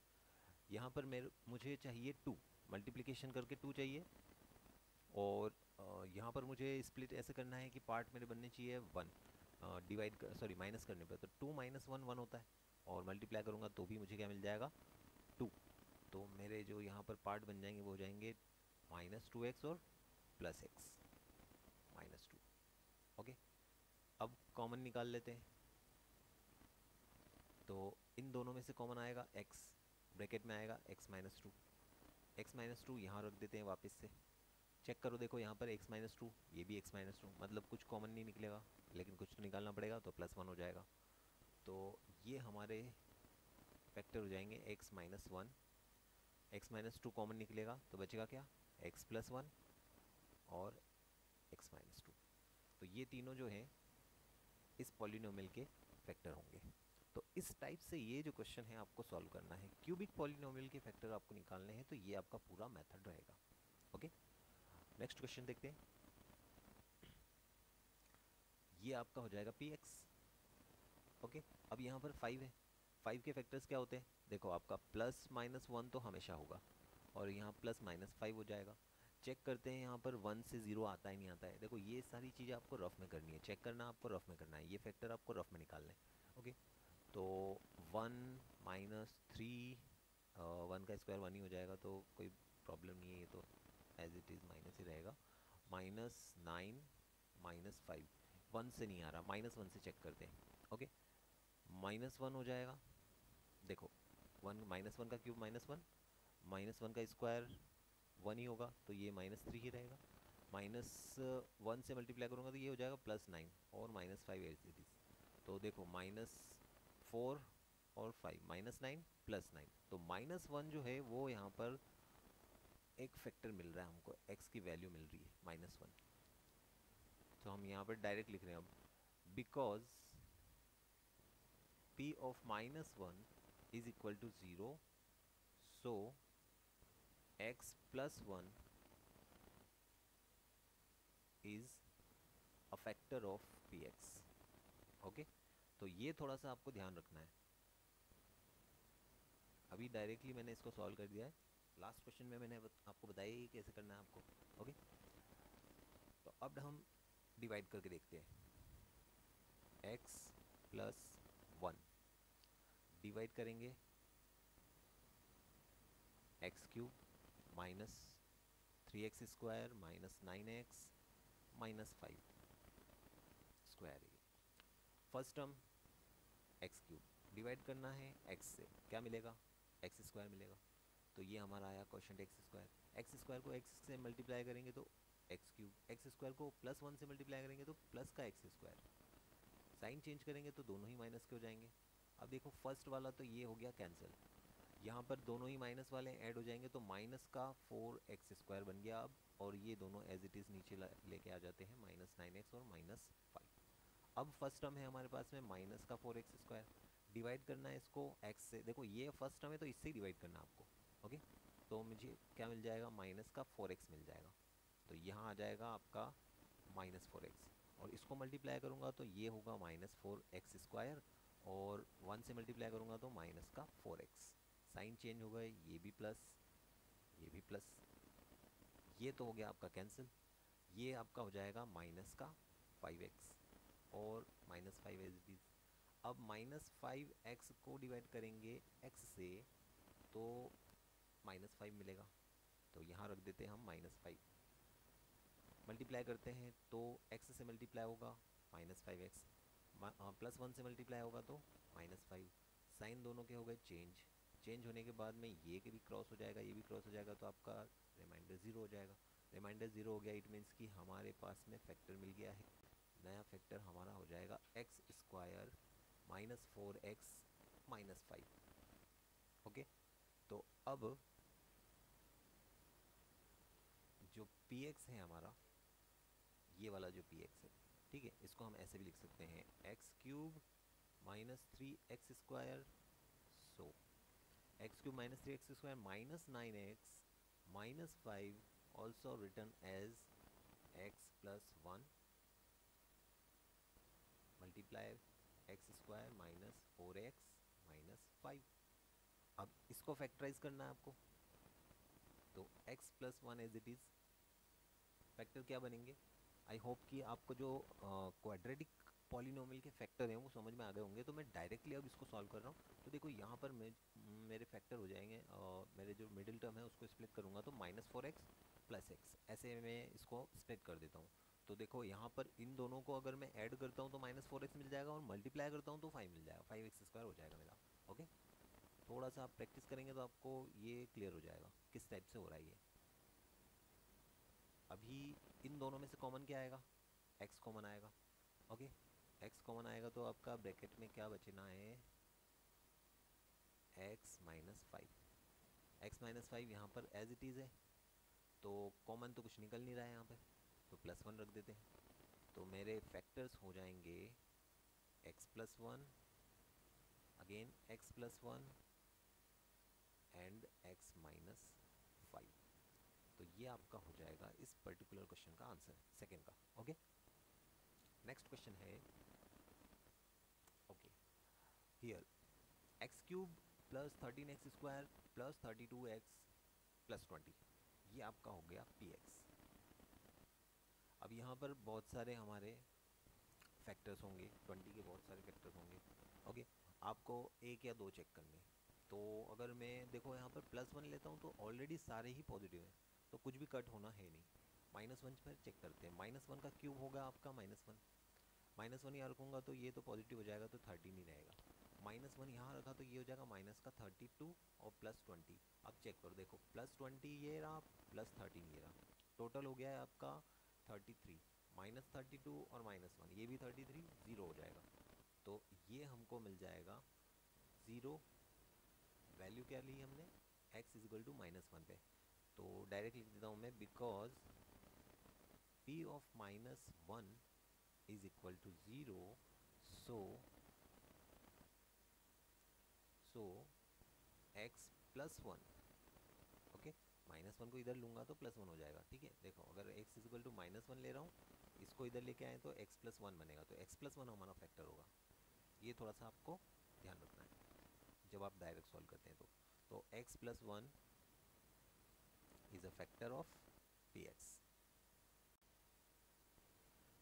यहाँ पर मुझे चाहिए 2, मल्टीप्लिकेशन करके 2 चाहिए, और यहाँ पर मुझे स्प्लिट ऐसे करना है कि पार्ट मेरे बनने चाहिए 1, सॉरी माइनस करने पर, तो 2 - 1 1 होता है, और मल्टीप्लाई करूँगा तो भी मुझे क्या मिल जाएगा 2। तो मेरे जो यहाँ पर पार्ट बन जाएंगे वो हो जाएंगे -2x और +x -2। ओके, अब कॉमन निकाल लेते हैं, तो इन दोनों में से कॉमन आएगा x, ब्रैकेट में आएगा x -2 यहाँ रख देते हैं वापस से। चेक करो, देखो यहाँ पर x -2, ये भी x -2, मतलब कुछ कॉमन नहीं निकलेगा, लेकिन कुछ तो निकालना पड़ेगा, तो +1 हो जाएगा। तो ये हमारे फैक्टर हो जाएंगे x -1, x -2 कॉमन निकलेगा तो बचेगा क्या, x +1 और x -2। तो ये तीनों जो हैं इस पॉलिनोमियल के फैक्टर होंगे। तो इस टाइप से ये जो क्वेश्चन है आपको सॉल्व करना है, क्यूबिक पॉलिनोमियल के फैक्टर आपको निकालने हैं, तो ये आपका पूरा मेथड रहेगा। ओके, नेक्स्ट क्वेश्चन देखते हैं। ये आपका हो जाएगा px। ओके, अब यहाँ पर 5 है, 5 के फैक्टर्स क्या होते हैं, देखो आपका +-1 तो हमेशा होगा, और यहाँ +-5 हो जाएगा। चेक करते हैं यहाँ पर 1 से 0 आता है नहीं आता है, देखो ये सारी चीज़ें आपको रफ में करनी है, चेक करना आपको रफ में करना है, ये फैक्टर आपको रफ में निकालना है। ओके, तो 1 -3, 1 का स्क्वायर 1 ही हो जाएगा, तो कोई प्रॉब्लम नहीं है, ये तो एज इट इज़ माइनस ही रहेगा। -9 -5, 1 से नहीं आ रहा, -1 से चेक करते हैं। ओके, -1 हो जाएगा, देखो 1 -1 का क्यूब -1, -1 का स्क्वायर 1 ही होगा, तो ये -3 ही रहेगा। -1 से मल्टीप्लाई करूँगा तो ये हो जाएगा +9 और -5 एज इट इज़। तो देखो -4 और 5, -9 +9, तो -1 जो है वो यहाँ पर एक फैक्टर मिल रहा है हमको, x की वैल्यू मिल रही है -1, तो हम यहाँ पर डायरेक्ट लिख रहे हैं अब, because p of -1 is equal to 0, so x +1 is a factor of px। Okay, तो ये थोड़ा सा आपको ध्यान रखना है। अभी डायरेक्टली मैंने इसको सॉल्व कर दिया है, लास्ट क्वेश्चन में मैंने आपको बताया ही कैसे करना है आपको। ओके, तो अब हम डिवाइड करके देखते हैं, x +1 डिवाइड करेंगे x cube minus 3x square minus 9x minus 5 square. First term x cube divide करना है एक्स से, क्या मिलेगा? एक्स स्क्वायर मिलेगा। तो ये हमारा आया question x square. X square को एक्स से मल्टीप्लाई करेंगे तो एक्स क्यूब, एक्स स्क्वायर को प्लस 1 से मल्टीप्लाई करेंगे तो प्लस का एक्स स्क्वायर। साइन चेंज करेंगे तो दोनों ही माइनस के हो जाएंगे। अब देखो फर्स्ट वाला तो ये हो गया कैंसिल, यहाँ पर दोनों ही माइनस वाले ऐड हो जाएंगे तो माइनस का 4x स्क्वायर बन गया अब, और ये दोनों एज इट इज़ नीचे लेके आ जाते हैं माइनस 9x और माइनस 5। अब फर्स्ट टर्म है हमारे पास में माइनस का 4x स्क्वायर, डिवाइड करना है इसको x से। देखो ये फर्स्ट टर्म है तो इससे ही डिवाइड करना है आपको। ओके, तो मुझे क्या मिल जाएगा? माइनस का 4x मिल जाएगा। तो यहाँ आ जाएगा आपका माइनस 4x, और इसको मल्टीप्लाई करूँगा तो ये होगा माइनस 4x स्क्वायर, और 1 से मल्टीप्लाई करूँगा तो माइनस का 4x। साइन चेंज हो गए, ये भी प्लस, ये भी प्लस, ये तो हो गया आपका कैंसिल। ये आपका हो जाएगा माइनस का 5x और माइनस 5 एज इट इज। अब माइनस 5x को डिवाइड करेंगे x से तो माइनस 5 मिलेगा, तो यहाँ रख देते हैं हम माइनस 5। मल्टीप्लाई करते हैं तो x से मल्टीप्लाई होगा माइनस 5x, प्लस 1 से मल्टीप्लाई होगा तो माइनस 5। साइन दोनों के हो गए चेंज, चेंज होने के बाद में ये के भी क्रॉस हो जाएगा, ये भी क्रॉस हो जाएगा, तो आपका रिमाइंडर 0 हो जाएगा। रिमाइंडर 0 हो गया, इट मीन्स कि हमारे पास में फैक्टर मिल गया है। नया फैक्टर हमारा हो जाएगा x square minus 4x minus 5। Okay, तो अब जो px है हमारा, ये वाला जो px है, ठीक है, इसको हम ऐसे भी लिख सकते हैं x cube minus 3x square, so x cube minus 3x square minus 9x minus 5 also return as x plus 1 multiply x square minus 4x minus 5। अब इसको फैक्टराइज करना है आपको, तो x plus 1 as it is. Factor क्या बनेंगे? आई होप कि आपको जो क्वाड्रेटिक पॉलिनोमियल के फैक्टर हैं वो समझ में आ गए होंगे। तो मैं डायरेक्टली अब इसको सॉल्व कर रहा हूँ। तो देखो यहाँ पर मेरे फैक्टर हो जाएंगे, मेरे जो मिडिल टर्म है उसको स्प्लिट करूँगा तो माइनस 4x प्लस एक्स, ऐसे मैं इसको स्प्लिट कर देता हूँ। तो देखो यहाँ पर इन दोनों को अगर मैं ऐड करता हूँ तो माइनस 4x मिल जाएगा, और मल्टीप्लाई करता हूँ तो 5 मिल जाएगा, 5x स्क्वायर हो जाएगा मेरा। ओके, थोड़ा सा आप प्रैक्टिस करेंगे तो आपको ये क्लियर हो जाएगा किस टाइप से हो रहा है ये। अभी इन दोनों में से कॉमन क्या आएगा? x कॉमन आएगा। ओके, x कॉमन आएगा तो आपका ब्रैकेट में क्या बचना है? x minus 5। एक्स माइनस 5 यहाँ पर एज इट इज़ है, तो कॉमन तो कुछ निकल नहीं रहा है यहाँ पे, तो प्लस 1 रख देते हैं। तो मेरे फैक्टर्स हो जाएंगे x plus 1, again x plus 1 and x minus 5। तो ये आपका हो जाएगा इस पर्टिकुलर क्वेश्चन का आंसर, सेकेंड का। ओके, नेक्स्ट क्वेश्चन है, okay, here x cube plus 13x square plus 32x plus 20, ये आपका हो गया px। अब यहाँ पर बहुत सारे हमारे फैक्टर्स होंगे, 20 के बहुत सारे फैक्टर्स होंगे। ओके, आपको एक या दो चेक करने। तो अगर मैं देखो यहाँ पर प्लस 1 लेता हूँ तो ऑलरेडी सारे ही पॉजिटिव हैं, तो कुछ भी कट होना है नहीं। माइनस 1 पर चेक करते हैं, माइनस 1 का क्यूब होगा आपका माइनस 1, माइनस 1 यहाँ रखूँगा तो ये तो पॉजिटिव हो जाएगा, तो 13 ही रहेगा। माइनस 1 यहाँ रखा तो ये हो जाएगा माइनस का 32 और प्लस 20। अब चेक करो, देखो प्लस 20 ये रहा, प्लस 13 ये रहा, टोटल हो गया है आपका 33। माइनस 32 और माइनस 1, ये भी 33, ज़ीरो हो जाएगा। तो ये हमको मिल जाएगा ज़ीरो। वैल्यू क्या ली हमने? x is equal to minus 1 पे, तो डायरेक्ट लिख देता हूँ मैं, because p of minus 1 is equal to 0, so x plus 1। Okay, minus 1 को इधर लूँगा तो प्लस 1 हो जाएगा। ठीक है, देखो अगर x is equal to minus 1 ले रहा हूँ, इसको इधर लेके आए तो x प्लस 1 बनेगा, तो x प्लस 1 हमारा फैक्टर होगा। ये थोड़ा सा आपको ध्यान रखना है जब आप डायरेक्ट सॉल्व करते हैं तो x plus 1 is a factor of px।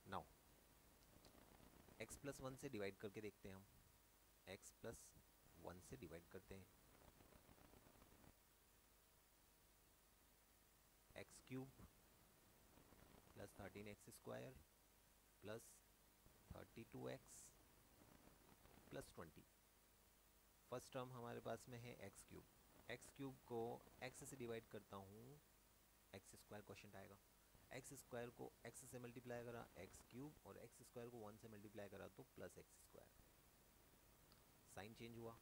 Now x plus 1 से डिवाइड करके देखते हैं हम, x प्लस 1 से डिवाइड करते हैं, cube plus 13x² plus 32x plus 20। First term हमारे पास में है एक्स क्यूब। एक्स क्यूब को एक्स से डिवाइड करता हूँ, एक्स स्क्वायर क्वेश्चन आएगा। एक्स स्क्वायर को एक्स से मल्टीप्लाई करा एक्स क्यूब, और एक्स स्क्वायर को 1 से मल्टीप्लाई करा तो plus X square. Sign change हुआ,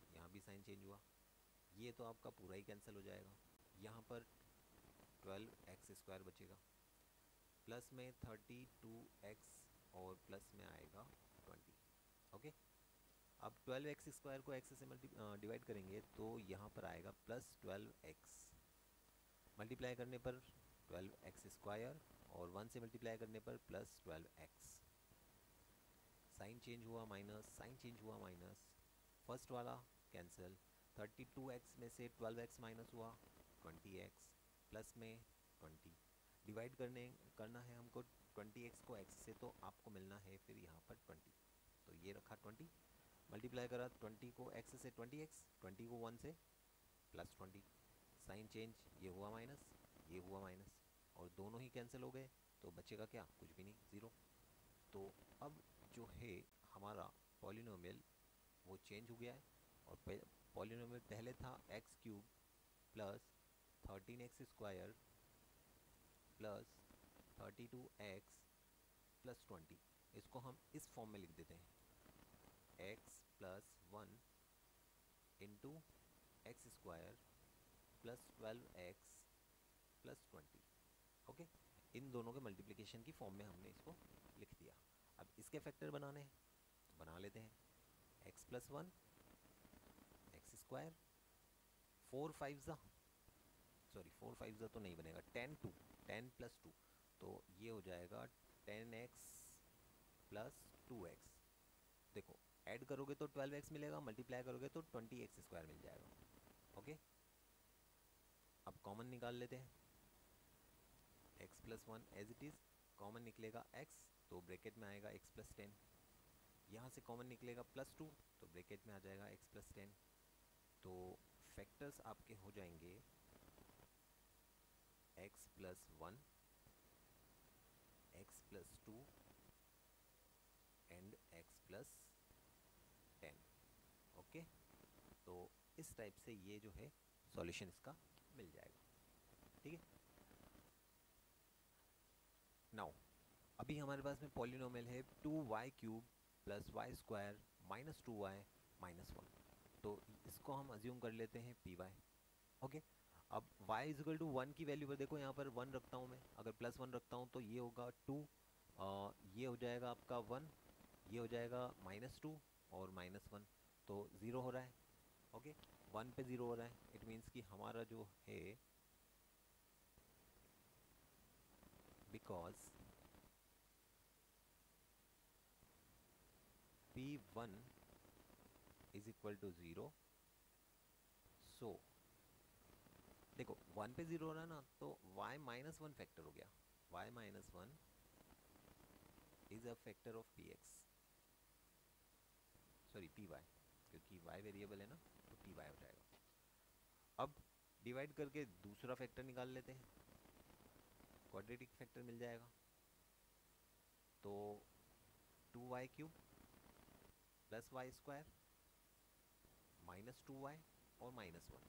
यहाँ भी साइन चेंज हुआ, ये तो आपका पूरा ही कैंसिल हो जाएगा। यहाँ पर 12x² बचेगा, प्लस में 32x और प्लस में आएगा 20। ओके, अब 12x² को x से डिवाइड करेंगे तो यहाँ पर आएगा प्लस 12x, मल्टीप्लाई करने पर 12x² और 1 से मल्टीप्लाई करने पर प्लस 12x। साइन चेंज हुआ माइनस, साइन चेंज हुआ माइनस, फर्स्ट वाला कैंसिल, 32x में से 12x माइनस हुआ 20x, प्लस में 20। डिवाइड करना है हमको 20x को x से, तो आपको मिलना है फिर यहाँ पर 20। तो ये रखा 20, मल्टीप्लाई करा 20 को x से 20x, 20 को 1 से प्लस 20। साइन चेंज, ये हुआ माइनस, ये हुआ माइनस, और दोनों ही कैंसिल हो गए, तो बचेगा क्या? कुछ भी नहीं, ज़ीरो। तो अब जो है हमारा पॉलिनोमियल वो चेंज हो गया है, और पॉलिनोमियल पहले था x cube plus 13x² plus 32x plus 20। इसको हम इस फॉर्म में लिख देते हैं, x plus 1 into x square plus 12x plus 20। Okay, इन दोनों के मल्टीप्लिकेशन की फॉर्म में हमने इसको लिख दिया। अब इसके फैक्टर बनाने हैं तो बना लेते हैं। x प्लस 1 x², 4 5 तो नहीं बनेगा, 10 प्लस 2, तो ये हो जाएगा 10x प्लस 2x। देखो ऐड करोगे तो 12x मिलेगा, मल्टीप्लाई करोगे तो 20x² मिल जाएगा। ओके, अब कॉमन निकाल लेते हैं। x plus 1 as it is, common निकलेगा x, तो ब्रैकेट में आएगा x प्लस 10। यहाँ से कॉमन निकलेगा प्लस 2, तो ब्रैकेट में आ जाएगा x प्लस 10। तो फैक्टर्स आपके हो जाएंगे x plus 1, x plus 2 and x plus 10। Okay, तो इस टाइप से ये जो है सॉल्यूशन इसका मिल जाएगा। ठीक है, नाउ अभी हमारे पास में पॉलिनोमियल है 2y³ plus y² minus 2y minus 1। तो इसको हम अज्यूम कर लेते हैं py। ओके, अब y इजिकल टू 1 की वैल्यू पर देखो, यहाँ पर 1 रखता हूँ मैं, अगर प्लस 1 रखता हूँ तो ये होगा 2, ये हो जाएगा आपका 1, ये हो जाएगा माइनस 2 और माइनस 1, तो 0 हो रहा है। ओके, 1 पे 0 हो रहा है, इट मीन्स कि हमारा जो है because p1 is equal to 0, so देखो 1 पे 0 हो रहा है ना, तो y माइनस 1 फैक्टर हो गया, y minus 1 is a factor of px, sorry py, क्योंकि y वेरिएबल है ना, तो py हो जाएगा। अब डिवाइड करके दूसरा फैक्टर निकाल लेते हैं, क्वाड्रेटिक फैक्टर मिल जाएगा। तो 2y³ plus y² minus 2y और माइनस 1।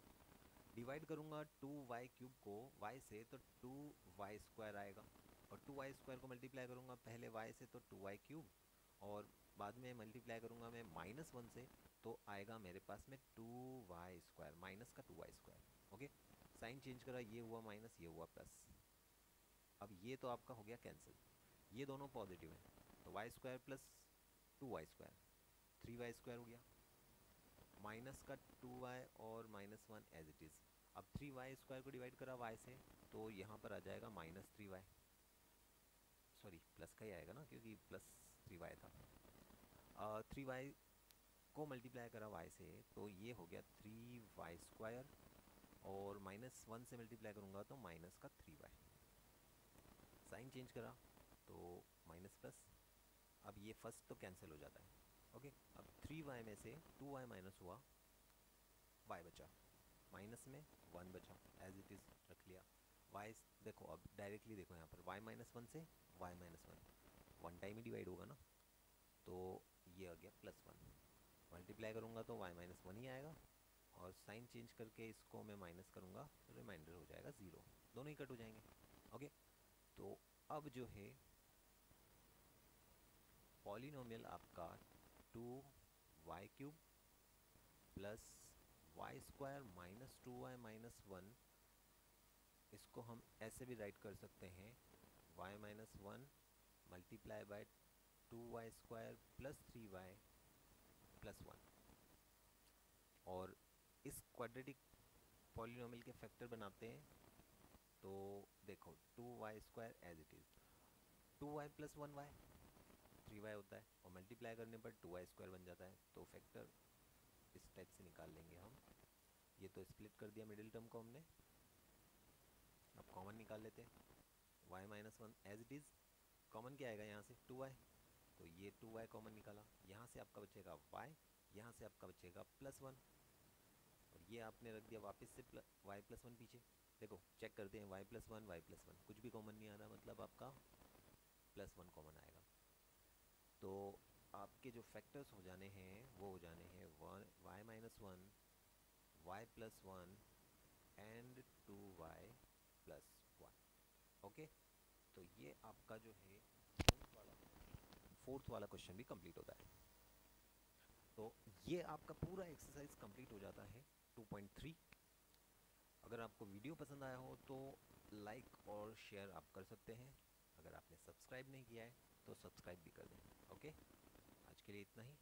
डिवाइड करूंगा 2y³ को y से तो 2y² आएगा, और 2y² को मल्टीप्लाई करूंगा पहले y से तो 2y³, और बाद में मल्टीप्लाई करूंगा मैं माइनस 1 से, तो आएगा मेरे पास में 2y², माइनस का 2y²। ओके, साइन चेंज करा, ये हुआ माइनस, ये हुआ प्लस। अब ये तो आपका हो गया कैंसिल, ये दोनों पॉजिटिव हैं, तो y² प्लस 2y², 3y² हो गया, माइनस का 2y और माइनस 1 एज इट इज़। अब 3y² को डिवाइड करा y से, तो यहाँ पर आ जाएगा माइनस 3y, सॉरी प्लस का ही आएगा ना, क्योंकि प्लस 3y था। 3y को मल्टीप्लाई करा y से, तो ये हो गया 3y², और माइनस 1 से मल्टीप्लाई करूँगा तो माइनस का 3y। साइन चेंज करा तो माइनस प्लस, अब ये फर्स्ट तो कैंसिल हो जाता है। ओके, अब 3y में से 2y माइनस हुआ, y बचा, माइनस में 1 बचा, एज इट इज़ रख लिया। वाई, देखो अब डायरेक्टली देखो यहाँ पर वाई माइनस वन से y minus one, one time ही डिवाइड होगा ना, तो ये आ गया प्लस वन। मल्टीप्लाई करूँगा तो वाई माइनस वन ही आएगा, और साइन चेंज करके इसको मैं माइनस करूँगा तो रिमाइंडर हो जाएगा ज़ीरो, दोनों ही कट हो जाएंगे। ओके, तो अब जो है पॉलिनोमियल आपका two Y cube plus Y square minus two Y minus one, इसको हम ऐसे भी राइट कर सकते हैं Y minus one multiply by two Y square plus three Y plus one. और इस क्वाड्रेटिक पॉलिनोमियल के फैक्टर बनाते हैं तो देखो two Y square as it is, two Y plus one Y, three Y होता है, और मल्टीप्लाई करने पर टू वाई स्क्वायर बन जाता है। तो फैक्टर इस टाइप से निकाल लेंगे हम। ये तो स्प्लिट कर दिया मिडिल टर्म को हमने, अब कॉमन निकाल लेते हैं। Y minus one as it is, common क्या आएगा यहाँ से टू वाई, तो ये टू वाई कॉमन निकाला, यहाँ से आपका बचेगा वाई, यहाँ से आपका बचेगा प्लस वन, और ये आपने रख दिया वापस से वाई प्लस वन पीछे। देखो चेक करते हैं, Y plus one Y plus one, कुछ भी कॉमन नहीं आ रहा, मतलब आपका प्लस वन कॉमन आएगा। तो आपके जो फैक्टर्स हो जाने हैं वो हो जाने हैं one Y minus one, Y plus one and two Y plus one. Okay, तो ये आपका जो है फोर्थ वाला क्वेश्चन भी कंप्लीट होता है। तो ये आपका पूरा एक्सरसाइज कंप्लीट हो जाता है 2.3। अगर आपको वीडियो पसंद आया हो तो लाइक और शेयर आप कर सकते हैं, अगर आपने सब्सक्राइब नहीं किया है तो सब्सक्राइब भी कर दें। ओके, आज के लिए इतना ही।